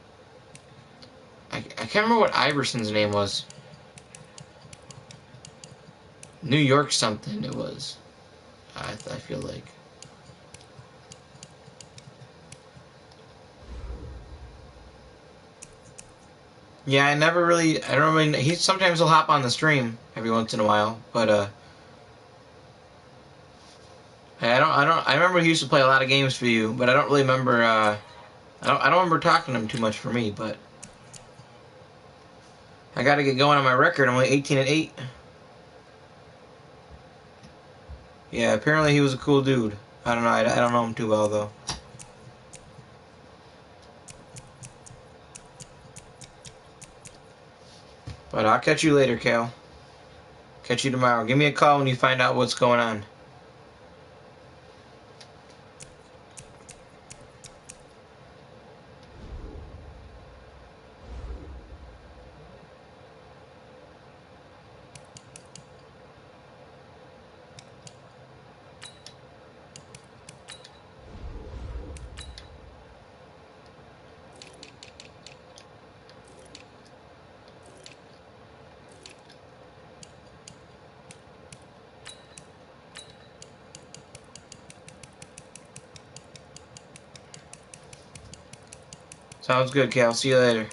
I can't remember what Iverson's name was. New York something it was. I feel like. Yeah, I don't really, sometimes he'll hop on the stream every once in a while, but I remember he used to play a lot of games for you, but I don't really remember, I don't remember talking to him too much for me, but I gotta get going on my record. I'm only 18-8. Yeah, apparently he was a cool dude. I don't know, I don't know him too well, though. But I'll catch you later, Cal. Catch you tomorrow. Give me a call when you find out what's going on. Sounds good, Cal. See you later.